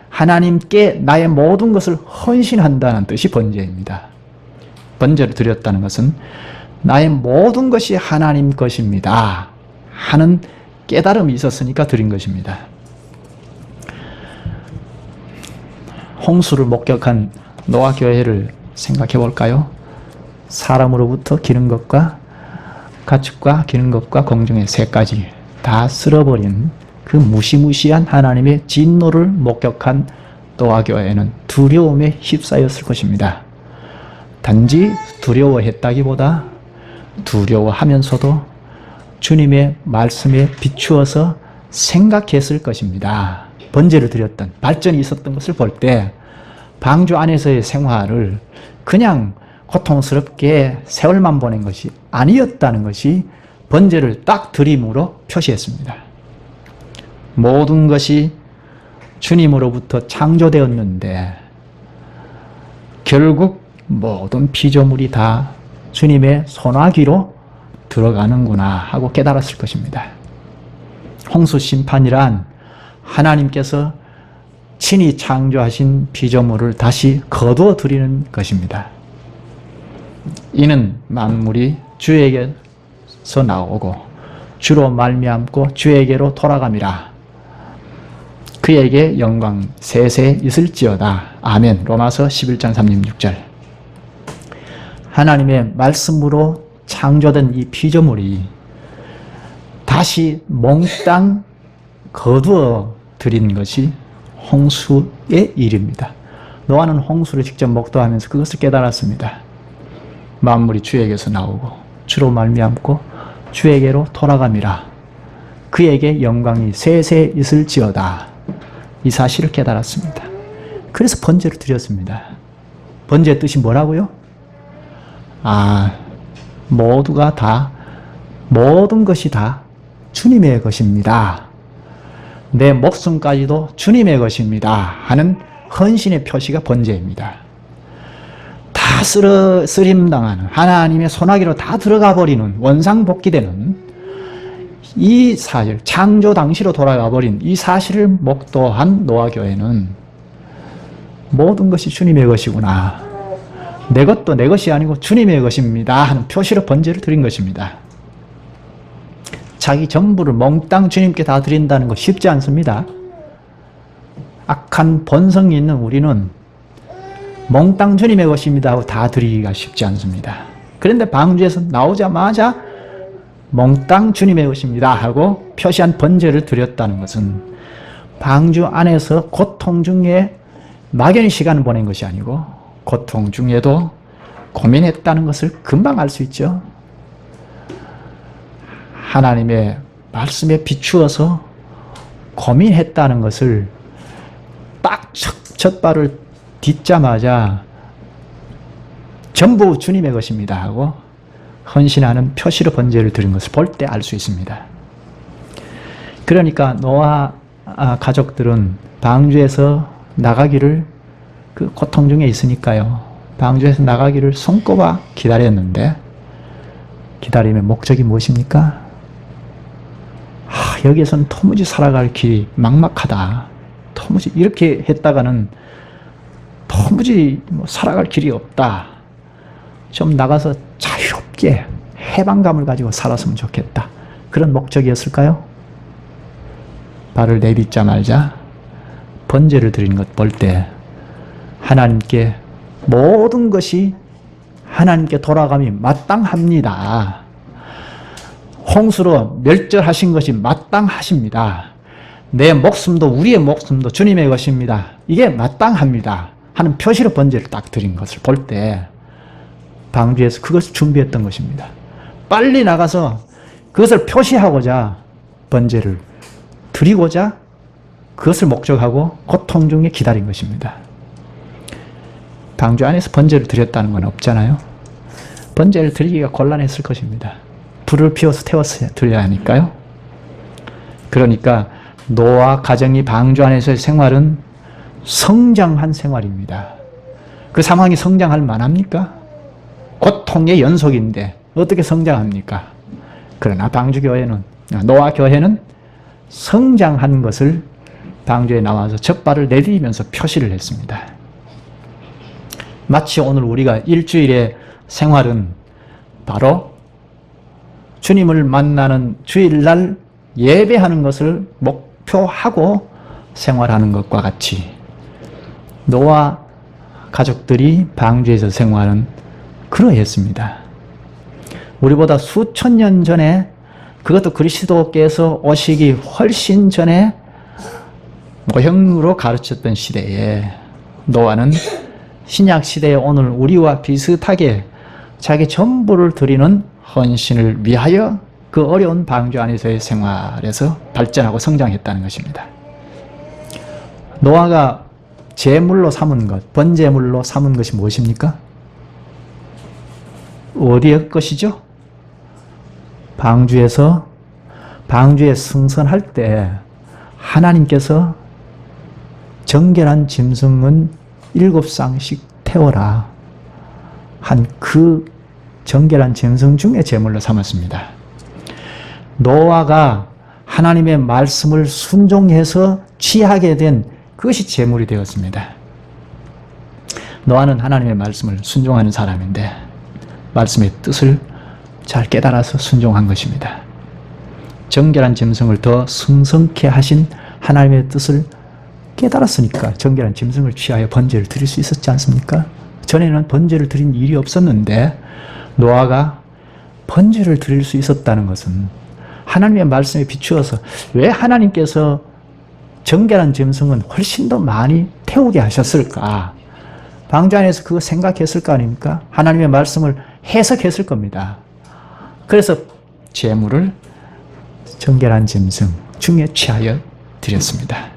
하나님께 나의 모든 것을 헌신한다는 뜻이 번제입니다. 번제를 드렸다는 것은 나의 모든 것이 하나님 것입니다 하는 깨달음이 있었으니까 드린 것입니다. 홍수를 목격한 노아 교회를 생각해 볼까요? 사람으로부터 기른 것과 가축과 기른 것과 공중의 새까지 다 쓸어버린 그 무시무시한 하나님의 진노를 목격한 노아 교회는 두려움에 휩싸였을 것입니다. 단지 두려워했다기보다 두려워하면서도 주님의 말씀에 비추어서 생각했을 것입니다. 번제를 드렸던 발전이 있었던 것을 볼 때 방주 안에서의 생활을 그냥 고통스럽게 세월만 보낸 것이 아니었다는 것이 번제를 딱 드림으로 표시했습니다. 모든 것이 주님으로부터 창조되었는데 결국 모든 피조물이 다 주님의 손아귀로 들어가는구나 하고 깨달았을 것입니다. 홍수 심판이란 하나님께서 친히 창조하신 피조물을 다시 거두어 드리는 것입니다. 이는 만물이 주에게서 나오고 주로 말미암고 주에게로 돌아감이라. 그에게 영광 세세 있을지어다. 아멘. 로마서 11장 36절. 하나님의 말씀으로 창조된 이 피조물이 다시 몽땅 거두어 드린 것이 홍수의 일입니다. 노아는 홍수를 직접 목도하면서 그것을 깨달았습니다. 만물이 주에게서 나오고 주로 말미암고 주에게로 돌아감이라. 그에게 영광이 세세 있을지어다. 이 사실을 깨달았습니다. 그래서 번제를 드렸습니다. 번제의 뜻이 뭐라고요? 모두가 다, 모든 것이 다 주님의 것입니다. 내 목숨까지도 주님의 것입니다 하는 헌신의 표시가 번제입니다. 다 쓰림당하는 하나님의 소나기로 다 들어가 버리는 원상복귀되는 이 사실, 창조 당시로 돌아가 버린 이 사실을 목도한 노아교회는 모든 것이 주님의 것이구나, 내 것도 내 것이 아니고 주님의 것입니다 하는 표시로 번제를 드린 것입니다. 자기 전부를 몽땅 주님께 다 드린다는 거 쉽지 않습니다. 악한 본성이 있는 우리는 몽땅 주님의 것입니다 하고 다 드리기가 쉽지 않습니다. 그런데 방주에서 나오자마자 몽땅 주님의 것입니다 하고 표시한 번제를 드렸다는 것은 방주 안에서 고통 중에 막연히 시간을 보낸 것이 아니고 고통 중에도 고민했다는 것을 금방 알 수 있죠. 하나님의 말씀에 비추어서 고민했다는 것을 딱 첫 발을 딛자마자 전부 주님의 것입니다 하고 헌신하는 표시로 번제를 드린 것을 볼 때 알 수 있습니다. 그러니까 노아 가족들은 방주에서 나가기를, 그 고통 중에 있으니까요, 방주에서 나가기를 손꼽아 기다렸는데 기다림의 목적이 무엇입니까? 여기에서는 도무지 살아갈 길이 막막하다, 도무지 이렇게 했다가는 도무지 살아갈 길이 없다, 좀 나가서 자유롭게 해방감을 가지고 살았으면 좋겠다, 그런 목적이었을까요? 발을 내딛자마자 번제를 드리는 것 볼 때 하나님께 모든 것이 하나님께 돌아감이 마땅합니다. 홍수로 멸절하신 것이 마땅하십니다. 내 목숨도 우리의 목숨도 주님의 것입니다. 이게 마땅합니다 하는 표시로 번제를 딱 드린 것을 볼 때 방주에서 그것을 준비했던 것입니다. 빨리 나가서 그것을 표시하고자 번제를 드리고자 그것을 목적하고 고통 중에 기다린 것입니다. 방주 안에서 번제를 드렸다는 건 없잖아요. 번제를 드리기가 곤란했을 것입니다. 불을 피워서 태워서 드려야 하니까요. 그러니까 노아 가정이 방주 안에서의 생활은 성장한 생활입니다. 그 상황이 성장할 만합니까? 고통의 연속인데 어떻게 성장합니까? 그러나 방주교회는, 노아 교회는 성장한 것을 방주에 나와서 적발을 내디디면서 표시를 했습니다. 마치 오늘 우리가 일주일의 생활은 바로 주님을 만나는 주일날 예배하는 것을 목표하고 생활하는 것과 같이 노아 가족들이 방주에서 생활은 그러했습니다. 우리보다 수천 년 전에, 그것도 그리스도께서 오시기 훨씬 전에 모형으로 가르쳤던 시대에 노아는 신약 시대에 오늘 우리와 비슷하게 자기 전부를 드리는 헌신을 위하여 그 어려운 방주 안에서의 생활에서 발전하고 성장했다는 것입니다. 노아가 제물로 삼은 것, 번제물로 삼은 것이 무엇입니까? 어디의 것이죠? 방주에 승선할 때 하나님께서 정결한 짐승은 7쌍씩 태워라 한 그 정결한 짐승 중에 제물로 삼았습니다. 노아가 하나님의 말씀을 순종해서 취하게 된 그것이 제물이 되었습니다. 노아는 하나님의 말씀을 순종하는 사람인데 말씀의 뜻을 잘 깨달아서 순종한 것입니다. 정결한 짐승을 더 승성케 하신 하나님의 뜻을 깨달았으니까 정결한 짐승을 취하여 번제를 드릴 수 있었지 않습니까? 전에는 번제를 드린 일이 없었는데 노아가 번제를 드릴 수 있었다는 것은 하나님의 말씀에 비추어서 왜 하나님께서 정결한 짐승은 훨씬 더 많이 태우게 하셨을까? 방주 안에서 그거 생각했을 거 아닙니까? 하나님의 말씀을 해석했을 겁니다. 그래서 제물을 정결한 짐승 중에 취하여 드렸습니다.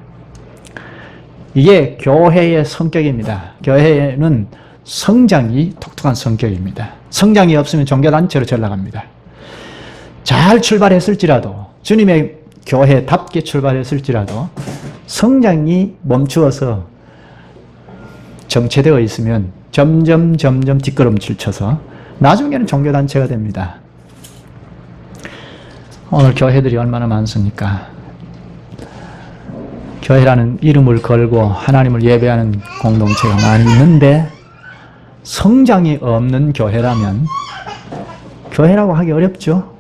이게 교회의 성격입니다. 교회는 성장이 독특한 성격입니다. 성장이 없으면 종교단체로 전락합니다. 잘 출발했을지라도, 주님의 교회답게 출발했을지라도 성장이 멈추어서 정체되어 있으면 점점 뒷걸음질 쳐서 나중에는 종교단체가 됩니다. 오늘 교회들이 얼마나 많습니까? 교회라는 이름을 걸고 하나님을 예배하는 공동체가 많이 있는데 성장이 없는 교회라면 교회라고 하기 어렵죠.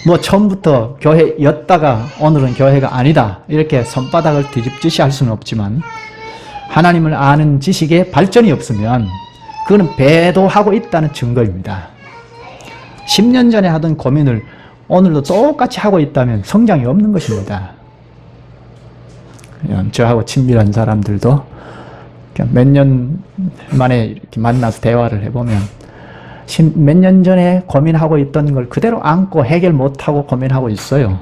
뭐 처음부터 교회였다가 오늘은 교회가 아니다 이렇게 손바닥을 뒤집듯이 할 수는 없지만 하나님을 아는 지식에 발전이 없으면 그거는 배도하고 있다는 증거입니다. 10년 전에 하던 고민을 오늘도 똑같이 하고 있다면 성장이 없는 것입니다. 저하고 친밀한 사람들도 몇 년 만에 이렇게 만나서 대화를 해보면 몇 년 전에 고민하고 있던 걸 그대로 안고 해결 못하고 고민하고 있어요.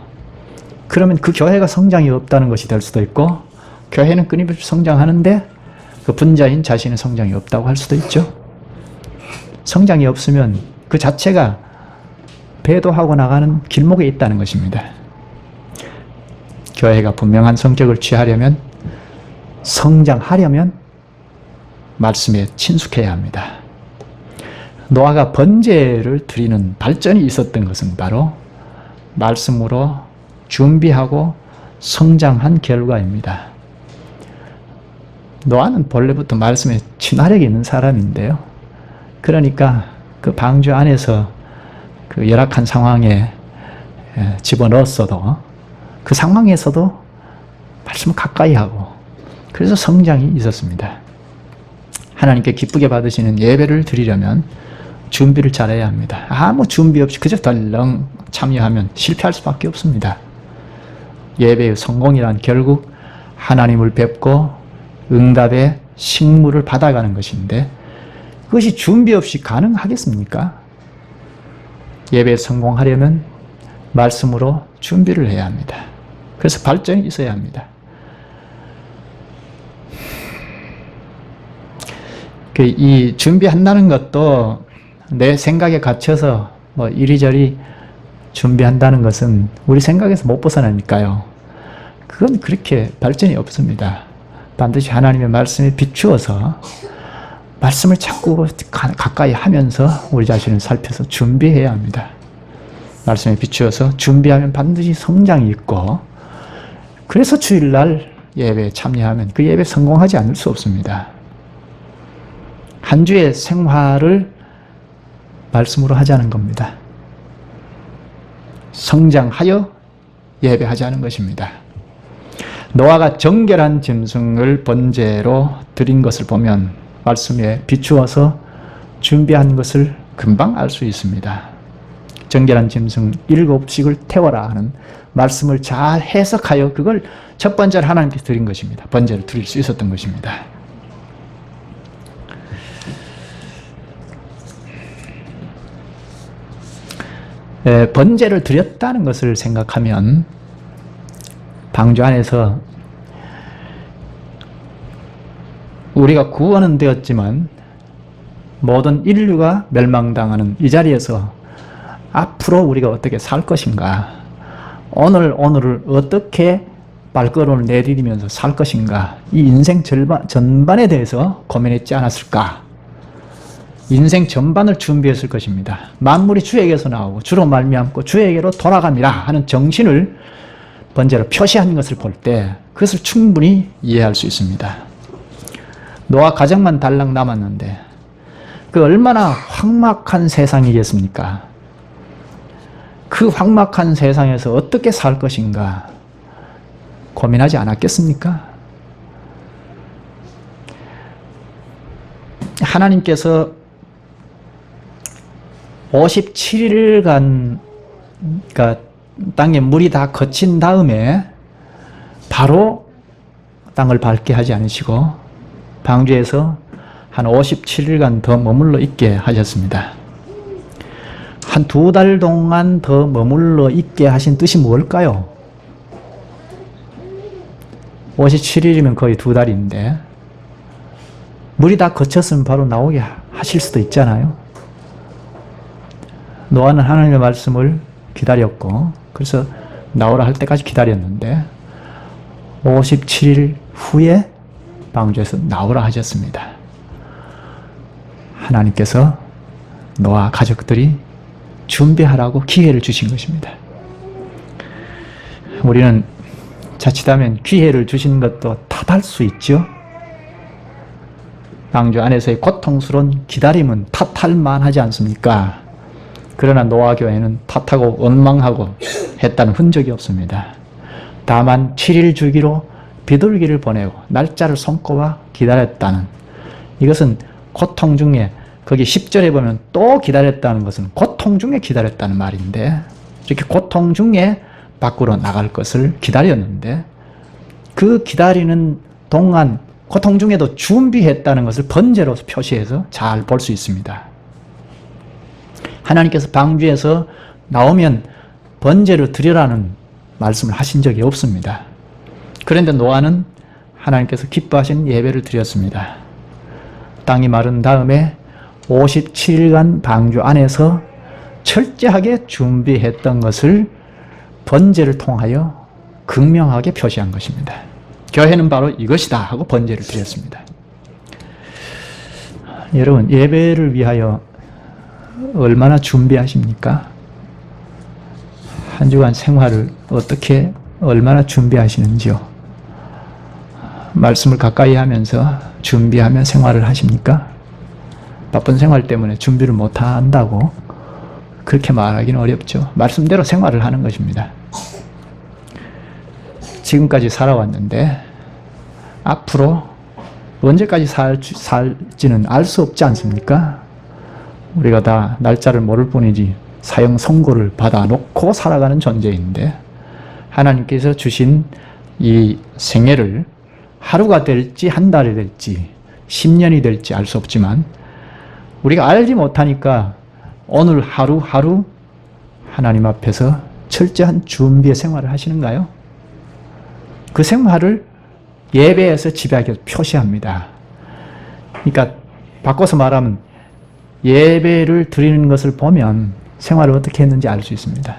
그러면 그 교회가 성장이 없다는 것이 될 수도 있고 교회는 끊임없이 성장하는데 그 분자인 자신의 성장이 없다고 할 수도 있죠. 성장이 없으면 그 자체가 배도하고 나가는 길목에 있다는 것입니다. 교회가 분명한 성격을 취하려면 성장하려면 말씀에 친숙해야 합니다. 노아가 번제를 드리는 발전이 있었던 것은 바로 말씀으로 준비하고 성장한 결과입니다. 노아는 본래부터 말씀에 친화력이 있는 사람인데요. 그러니까 그 방주 안에서 그 열악한 상황에 집어넣었어도 그 상황에서도 말씀을 가까이 하고 그래서 성장이 있었습니다. 하나님께 기쁘게 받으시는 예배를 드리려면 준비를 잘해야 합니다. 아무 준비 없이 그저 덜렁 참여하면 실패할 수밖에 없습니다. 예배의 성공이란 결국 하나님을 뵙고 응답의 식물을 받아가는 것인데 그것이 준비 없이 가능하겠습니까? 예배에 성공하려면 말씀으로 준비를 해야 합니다. 그래서 발전이 있어야 합니다. 이 준비한다는 것도 내 생각에 갇혀서 뭐 이리저리 준비한다는 것은 우리 생각에서 못 벗어나니까요. 그건 그렇게 발전이 없습니다. 반드시 하나님의 말씀에 비추어서 말씀을 자꾸 가까이 하면서 우리 자신을 살펴서 준비해야 합니다. 말씀에 비추어서 준비하면 반드시 성장이 있고 그래서 주일날 예배에 참여하면 그 예배에 성공하지 않을 수 없습니다. 한 주의 생활을 말씀으로 하자는 겁니다. 성장하여 예배하자는 것입니다. 노아가 정결한 짐승을 번제로 드린 것을 보면 말씀에 비추어서 준비한 것을 금방 알 수 있습니다. 정결한 짐승 7씩을 태워라 하는 말씀을 잘 해석하여 그걸 첫 번째로 하나님께 드린 것입니다. 번제를 드릴 수 있었던 것입니다. 번제를 드렸다는 것을 생각하면 방주 안에서 우리가 구원은 되었지만 모든 인류가 멸망당하는 이 자리에서 앞으로 우리가 어떻게 살 것인가, 오늘을 어떻게 발걸음을 내디디면서 살 것인가, 이 인생 전반에 대해서 고민했지 않았을까. 인생 전반을 준비했을 것입니다. 만물이 주에게서 나오고 주로 말미암고 주에게로 돌아갑니다 하는 정신을 번제로 표시한 것을 볼 때 그것을 충분히 이해할 수 있습니다. 노아 가정만 달랑 남았는데 그 얼마나 황막한 세상이겠습니까? 그 황막한 세상에서 어떻게 살 것인가 고민하지 않았겠습니까? 하나님께서 57일간 그러니까 땅에 물이 다 거친 다음에 바로 땅을 밟게 하지 않으시고 방주에서 한 57일간 더 머물러 있게 하셨습니다. 한 2달 동안 더 머물러 있게 하신 뜻이 뭘까요? 57일이면 거의 2달인데 물이 다 거쳤으면 바로 나오게 하실 수도 있잖아요. 노아는 하나님의 말씀을 기다렸고 그래서 나오라 할 때까지 기다렸는데 57일 후에 방주에서 나오라 하셨습니다. 하나님께서 노아 가족들이 준비하라고 기회를 주신 것입니다. 우리는 자칫하면 기회를 주신 것도 탓할 수 있죠. 방주 안에서의 고통스러운 기다림은 탓할 만하지 않습니까? 그러나 노아 교회는 탓하고 원망하고 했다는 흔적이 없습니다. 다만 7일 주기로 비둘기를 보내고 날짜를 손꼽아 기다렸다는, 이것은 고통 중에, 거기 10절에 보면 또 기다렸다는 것은 고통 중에 기다렸다는 말인데, 이렇게 고통 중에 밖으로 나갈 것을 기다렸는데, 그 기다리는 동안 고통 중에도 준비했다는 것을 번제로 표시해서 잘 볼 수 있습니다. 하나님께서 방주에서 나오면 번제를 드리라는 말씀을 하신 적이 없습니다. 그런데 노아는 하나님께서 기뻐하신 예배를 드렸습니다. 땅이 마른 다음에 57일간 방주 안에서 철저하게 준비했던 것을 번제를 통하여 극명하게 표시한 것입니다. 교회는 바로 이것이다 하고 번제를 드렸습니다. 여러분, 예배를 위하여 얼마나 준비하십니까? 한 주간 생활을 어떻게 얼마나 준비하시는지요? 말씀을 가까이 하면서 준비하며 생활을 하십니까? 바쁜 생활 때문에 준비를 못 한다고 그렇게 말하기는 어렵죠. 말씀대로 생활을 하는 것입니다. 지금까지 살아왔는데 앞으로 언제까지 살지는 알 수 없지 않습니까? 우리가 다 날짜를 모를 뿐이지 사형 선고를 받아놓고 살아가는 존재인데, 하나님께서 주신 이 생애를 하루가 될지 한 달이 될지 10년이 될지 알 수 없지만, 우리가 알지 못하니까 오늘 하루하루 하나님 앞에서 철저한 준비의 생활을 하시는가요? 그 생활을 예배에서 집요하게 표시합니다. 그러니까 바꿔서 말하면 예배를 드리는 것을 보면 생활을 어떻게 했는지 알 수 있습니다.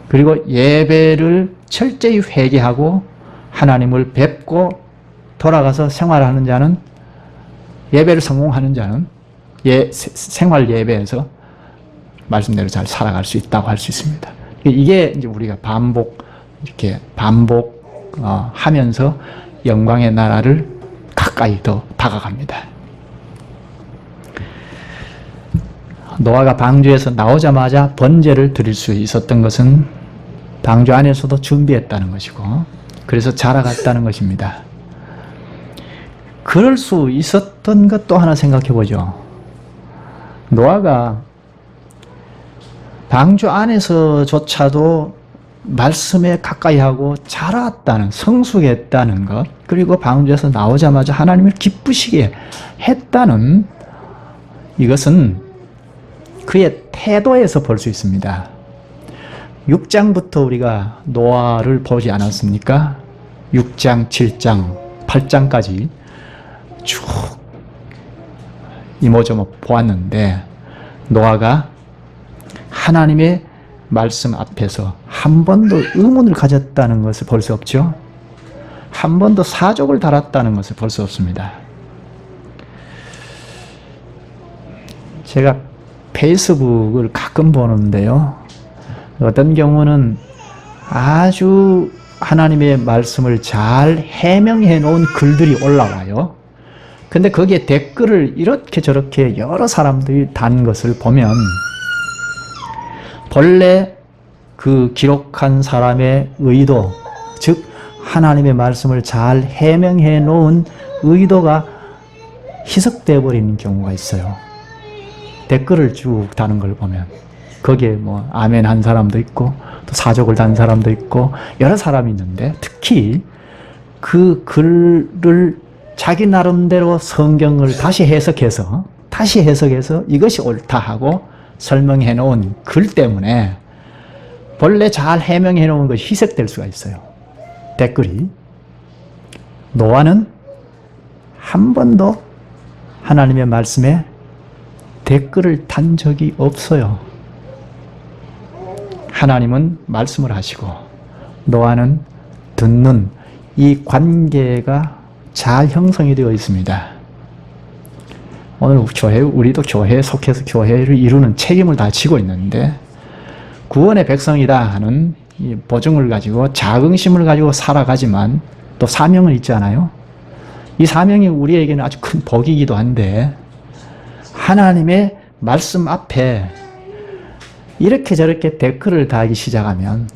그리고 예배를 철저히 회개하고 하나님을 뵙고 돌아가서 생활하는 자는, 예배를 성공하는 자는 생활 예배에서 말씀대로 잘 살아갈 수 있다고 할 수 있습니다. 이게 이제 우리가 반복하면서 영광의 나라를 가까이 더 다가갑니다. 노아가 방주에서 나오자마자 번제를 드릴 수 있었던 것은 방주 안에서도 준비했다는 것이고, 그래서 자라갔다는 것입니다. 그럴 수 있었던 것 또 하나 생각해 보죠. 노아가 방주 안에서조차도 말씀에 가까이 하고 자랐다는, 성숙했다는 것, 그리고 방주에서 나오자마자 하나님을 기쁘시게 했다는, 이것은 그의 태도에서 볼 수 있습니다. 6장부터 우리가 노아를 보지 않았습니까? 6장, 7장, 8장까지 쭉 이모저모 보았는데, 노아가 하나님의 말씀 앞에서 한 번도 의문을 가졌다는 것을 볼 수 없죠. 한 번도 사족을 달았다는 것을 볼 수 없습니다. 제가 페이스북을 가끔 보는데요, 어떤 경우는 아주 하나님의 말씀을 잘 해명해 놓은 글들이 올라와요. 근데 거기에 댓글을 이렇게 저렇게 여러 사람들이 단 것을 보면, 본래 그 기록한 사람의 의도, 즉 하나님의 말씀을 잘 해명해 놓은 의도가 희석되어 버리는 경우가 있어요. 댓글을 쭉 다는 걸 보면 거기에 뭐 아멘 한 사람도 있고 또 사족을 단 사람도 있고 여러 사람이 있는데, 특히 그 글을 자기 나름대로 성경을 다시 해석해서 이것이 옳다 하고 설명해 놓은 글 때문에 본래 잘 해명해 놓은 것이 희석될 수가 있어요. 댓글이. 노아는 한 번도 하나님의 말씀에 댓글을 단 적이 없어요. 하나님은 말씀을 하시고 노아는 듣는 이 관계가 잘 형성이 되어 있습니다. 오늘 우리도 교회에 속해서 교회를 이루는 책임을 다 지고 있는데 구원의 백성이다 하는 이 보증을 가지고 자긍심을 가지고 살아가지만 또 사명은 있잖아요. 이 사명이 우리에게는 아주 큰 복이기도 한데 하나님의 말씀 앞에 이렇게 저렇게 댓글을 달기 시작하면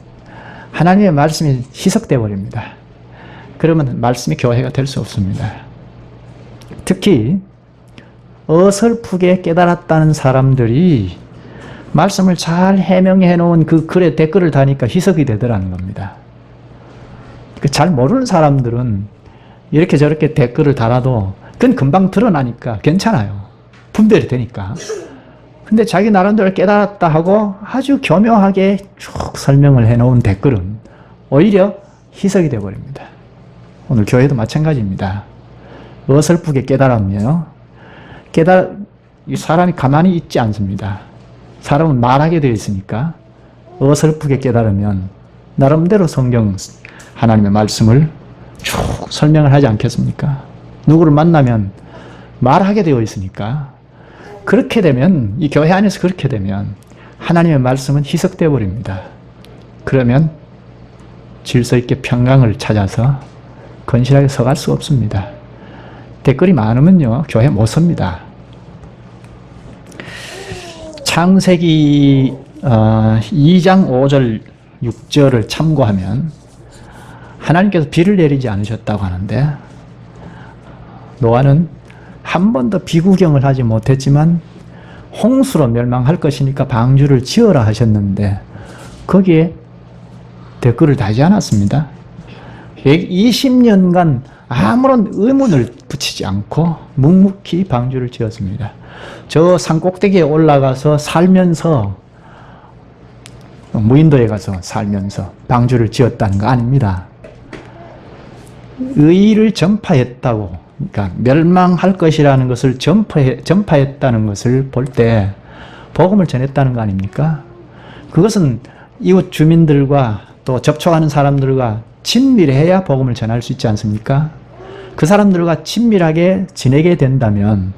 하나님의 말씀이 희석되어 버립니다. 그러면 말씀이 교회가 될 수 없습니다. 특히 어설프게 깨달았다는 사람들이 말씀을 잘 해명해 놓은 그 글에 댓글을 다니까 희석이 되더라는 겁니다. 잘 모르는 사람들은 이렇게 저렇게 댓글을 달아도 그건 금방 드러나니까 괜찮아요. 분별이 되니까. 근데 자기 나름대로 깨달았다 하고 아주 교묘하게 쭉 설명을 해 놓은 댓글은 오히려 희석이 되어 버립니다. 오늘 교회도 마찬가지입니다. 어설프게 깨달으면요. 이 사람이 가만히 있지 않습니다. 사람은 말하게 되어 있으니까 어설프게 깨달으면 나름대로 성경 하나님의 말씀을 쭉 설명을 하지 않겠습니까? 누구를 만나면 말하게 되어 있으니까 그렇게 되면 이 교회 안에서 그렇게 되면 하나님의 말씀은 희석되어 버립니다. 그러면 질서 있게 평강을 찾아서 건실하게 서갈 수 없습니다. 댓글이 많으면요 교회 못 섭니다. 창세기 2장 5절 6절을 참고하면 하나님께서 비를 내리지 않으셨다고 하는데 노아는 한 번도 비구경을 하지 못했지만 홍수로 멸망할 것이니까 방주를 지어라 하셨는데 거기에 댓글을 달지 않았습니다. 120년간 아무런 의문을 붙이지 않고 묵묵히 방주를 지었습니다. 저 산 꼭대기에 올라가서 살면서 무인도에 가서 살면서 방주를 지었다는 거 아닙니다. 의를 전파했다고, 그러니까 멸망할 것이라는 것을 전파했다는 것을 볼 때 복음을 전했다는 거 아닙니까? 그것은 이웃 주민들과 또 접촉하는 사람들과 친밀해야 복음을 전할 수 있지 않습니까? 그 사람들과 친밀하게 지내게 된다면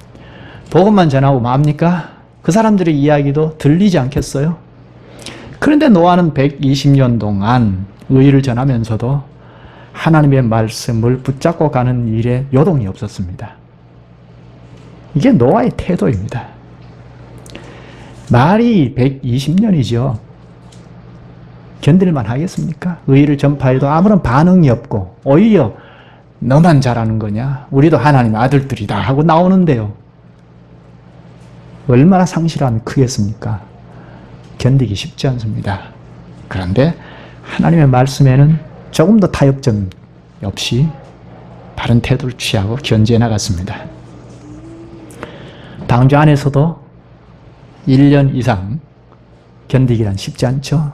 복음만 전하고 맙니까? 그 사람들의 이야기도 들리지 않겠어요? 그런데 노아는 120년 동안 의를 전하면서도 하나님의 말씀을 붙잡고 가는 일에 요동이 없었습니다. 이게 노아의 태도입니다. 말이 120년이죠. 견딜만 하겠습니까? 의를 전파해도 아무런 반응이 없고 오히려 너만 잘하는 거냐? 우리도 하나님의 아들들이다 하고 나오는데요. 얼마나 상실함이 크겠습니까? 견디기 쉽지 않습니다. 그런데 하나님의 말씀에는 조금 더 타협점 없이 바른 태도를 취하고 견지해 나갔습니다. 방주 안에서도 1년 이상 견디기란 쉽지 않죠.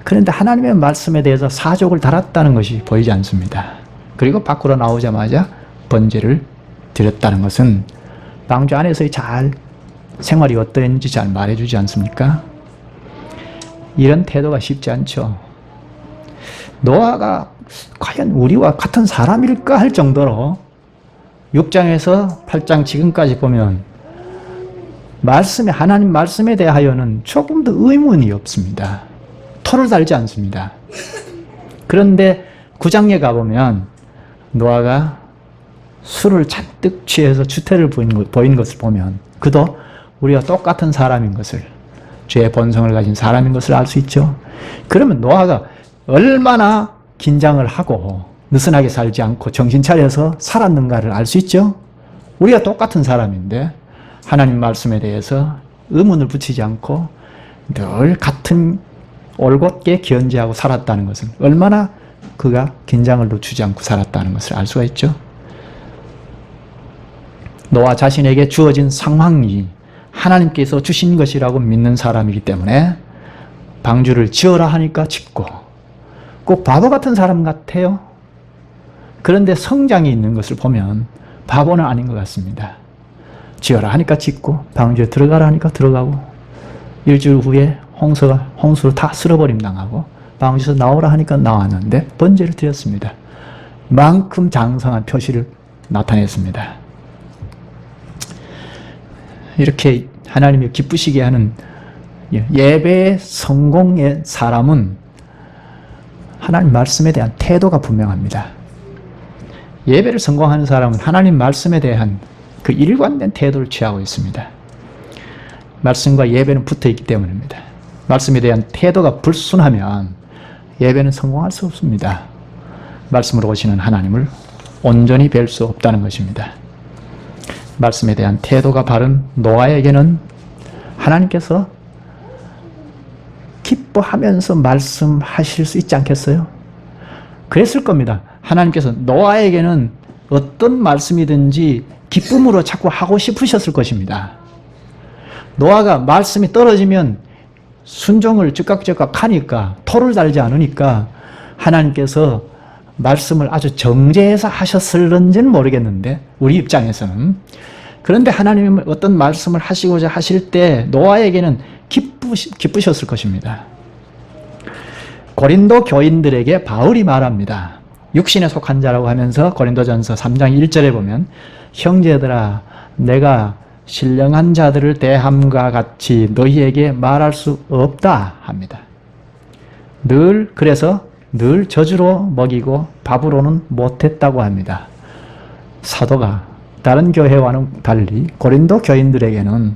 그런데 하나님의 말씀에 대해서 사족을 달았다는 것이 보이지 않습니다. 그리고 밖으로 나오자마자 번제를 드렸다는 것은 방주 안에서의 생활이 어떠했는지 잘 말해주지 않습니까? 이런 태도가 쉽지 않죠. 노아가 과연 우리와 같은 사람일까 할 정도로 6장에서 8장 지금까지 보면 하나님 말씀에 대하여는 조금 더 의문이 없습니다. 토를 달지 않습니다. 그런데 9장에 가보면 노아가 술을 잔뜩 취해서 추태를 보인 것을 보면 그도 우리와 똑같은 사람인 것을, 죄의 본성을 가진 사람인 것을 알 수 있죠. 그러면 노아가 얼마나 긴장을 하고 느슨하게 살지 않고 정신 차려서 살았는가를 알 수 있죠. 우리가 똑같은 사람인데 하나님 말씀에 대해서 의문을 붙이지 않고 늘 같은 올곧게 견지하고 살았다는 것은 얼마나 그가 긴장을 늦추지 않고 살았다는 것을 알 수가 있죠. 노아 자신에게 주어진 상황이 하나님께서 주신 것이라고 믿는 사람이기 때문에 방주를 지어라 하니까 짓고, 꼭 바보 같은 사람 같아요. 그런데 성장이 있는 것을 보면 바보는 아닌 것 같습니다. 지어라 하니까 짓고, 방주에 들어가라 하니까 들어가고, 일주일 후에 홍수로 다 쓸어버림 당하고, 방주에서 나오라 하니까 나왔는데 번제를 드렸습니다. 만큼 장성한 표시를 나타냈습니다. 이렇게 하나님이 기쁘시게 하는 예배의 성공의 사람은 하나님 말씀에 대한 태도가 분명합니다. 예배를 성공하는 사람은 하나님 말씀에 대한 그 일관된 태도를 취하고 있습니다. 말씀과 예배는 붙어 있기 때문입니다. 말씀에 대한 태도가 불순하면 예배는 성공할 수 없습니다. 말씀으로 오시는 하나님을 온전히 뵐 수 없다는 것입니다. 말씀에 대한 태도가 바른 노아에게는 하나님께서 기뻐하면서 말씀하실 수 있지 않겠어요? 그랬을 겁니다. 하나님께서 노아에게는 어떤 말씀이든지 기쁨으로 자꾸 하고 싶으셨을 것입니다. 노아가 말씀이 떨어지면 순종을 즉각즉각 하니까, 토를 달지 않으니까 하나님께서 말씀을 아주 정죄해서 하셨을런지는 모르겠는데, 우리 입장에서는. 그런데 하나님은 어떤 말씀을 하시고자 하실 때 노아에게는 기쁘셨을 것입니다. 고린도 교인들에게 바울이 말합니다. 육신에 속한 자라고 하면서 고린도전서 3장 1절에 보면, 형제들아 내가 신령한 자들을 대함과 같이 너희에게 말할 수 없다 합니다. 그래서 늘 저주로 먹이고 밥으로는 못했다고 합니다. 사도가 다른 교회와는 달리 고린도 교인들에게는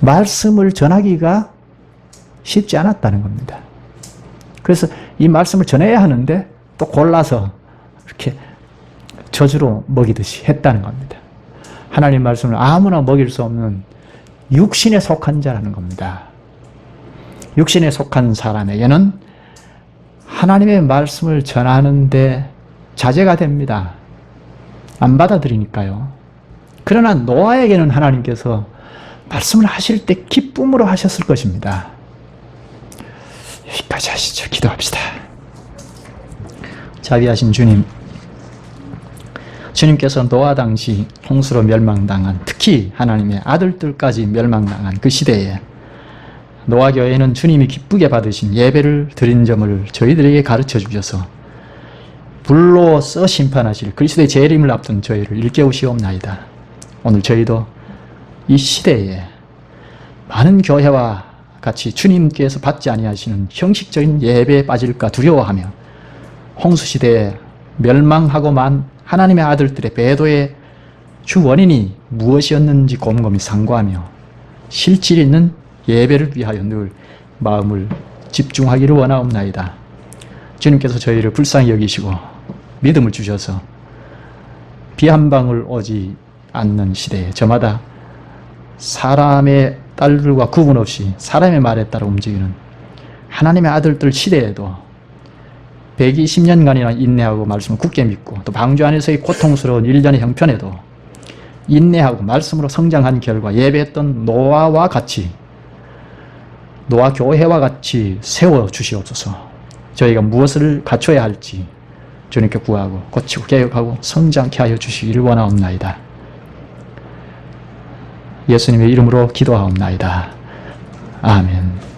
말씀을 전하기가 쉽지 않았다는 겁니다. 그래서 이 말씀을 전해야 하는데 또 골라서 이렇게 저주로 먹이듯이 했다는 겁니다. 하나님 말씀을 아무나 먹일 수 없는 육신에 속한 자라는 겁니다. 육신에 속한 사람에게는 하나님의 말씀을 전하는데 자제가 됩니다. 안 받아들이니까요. 그러나 노아에게는 하나님께서 말씀을 하실 때 기쁨으로 하셨을 것입니다. 여기까지 하시죠. 기도합시다. 자비하신 주님, 주님께서 노아 당시 홍수로 멸망당한, 특히 하나님의 아들들까지 멸망당한 그 시대에 노아 교회는 주님이 기쁘게 받으신 예배를 드린 점을 저희들에게 가르쳐 주셔서 불로 써 심판하실 그리스도의 재림을 앞둔 저희를 일깨우시옵나이다. 오늘 저희도 이 시대에 많은 교회와 같이 주님께서 받지 아니하시는 형식적인 예배에 빠질까 두려워하며 홍수 시대에 멸망하고만 하나님의 아들들의 배도의 주 원인이 무엇이었는지 곰곰이 상고하며 실질 있는 예배를 위하여 늘 마음을 집중하기를 원하옵나이다. 주님께서 저희를 불쌍히 여기시고 믿음을 주셔서 비 한 방울 오지 않는 시대에 저마다 사람의 딸들과 구분 없이 사람의 말에 따라 움직이는 하나님의 아들들 시대에도 120년간이나 인내하고 말씀을 굳게 믿고 또 방주 안에서의 고통스러운 일련의 형편에도 인내하고 말씀으로 성장한 결과 예배했던 노아와 같이, 노아 교회와 같이 세워주시옵소서. 저희가 무엇을 갖춰야 할지 주님께 구하고 고치고 개혁하고 성장케 하여 주시기를 원하옵나이다. 예수님의 이름으로 기도하옵나이다. 아멘.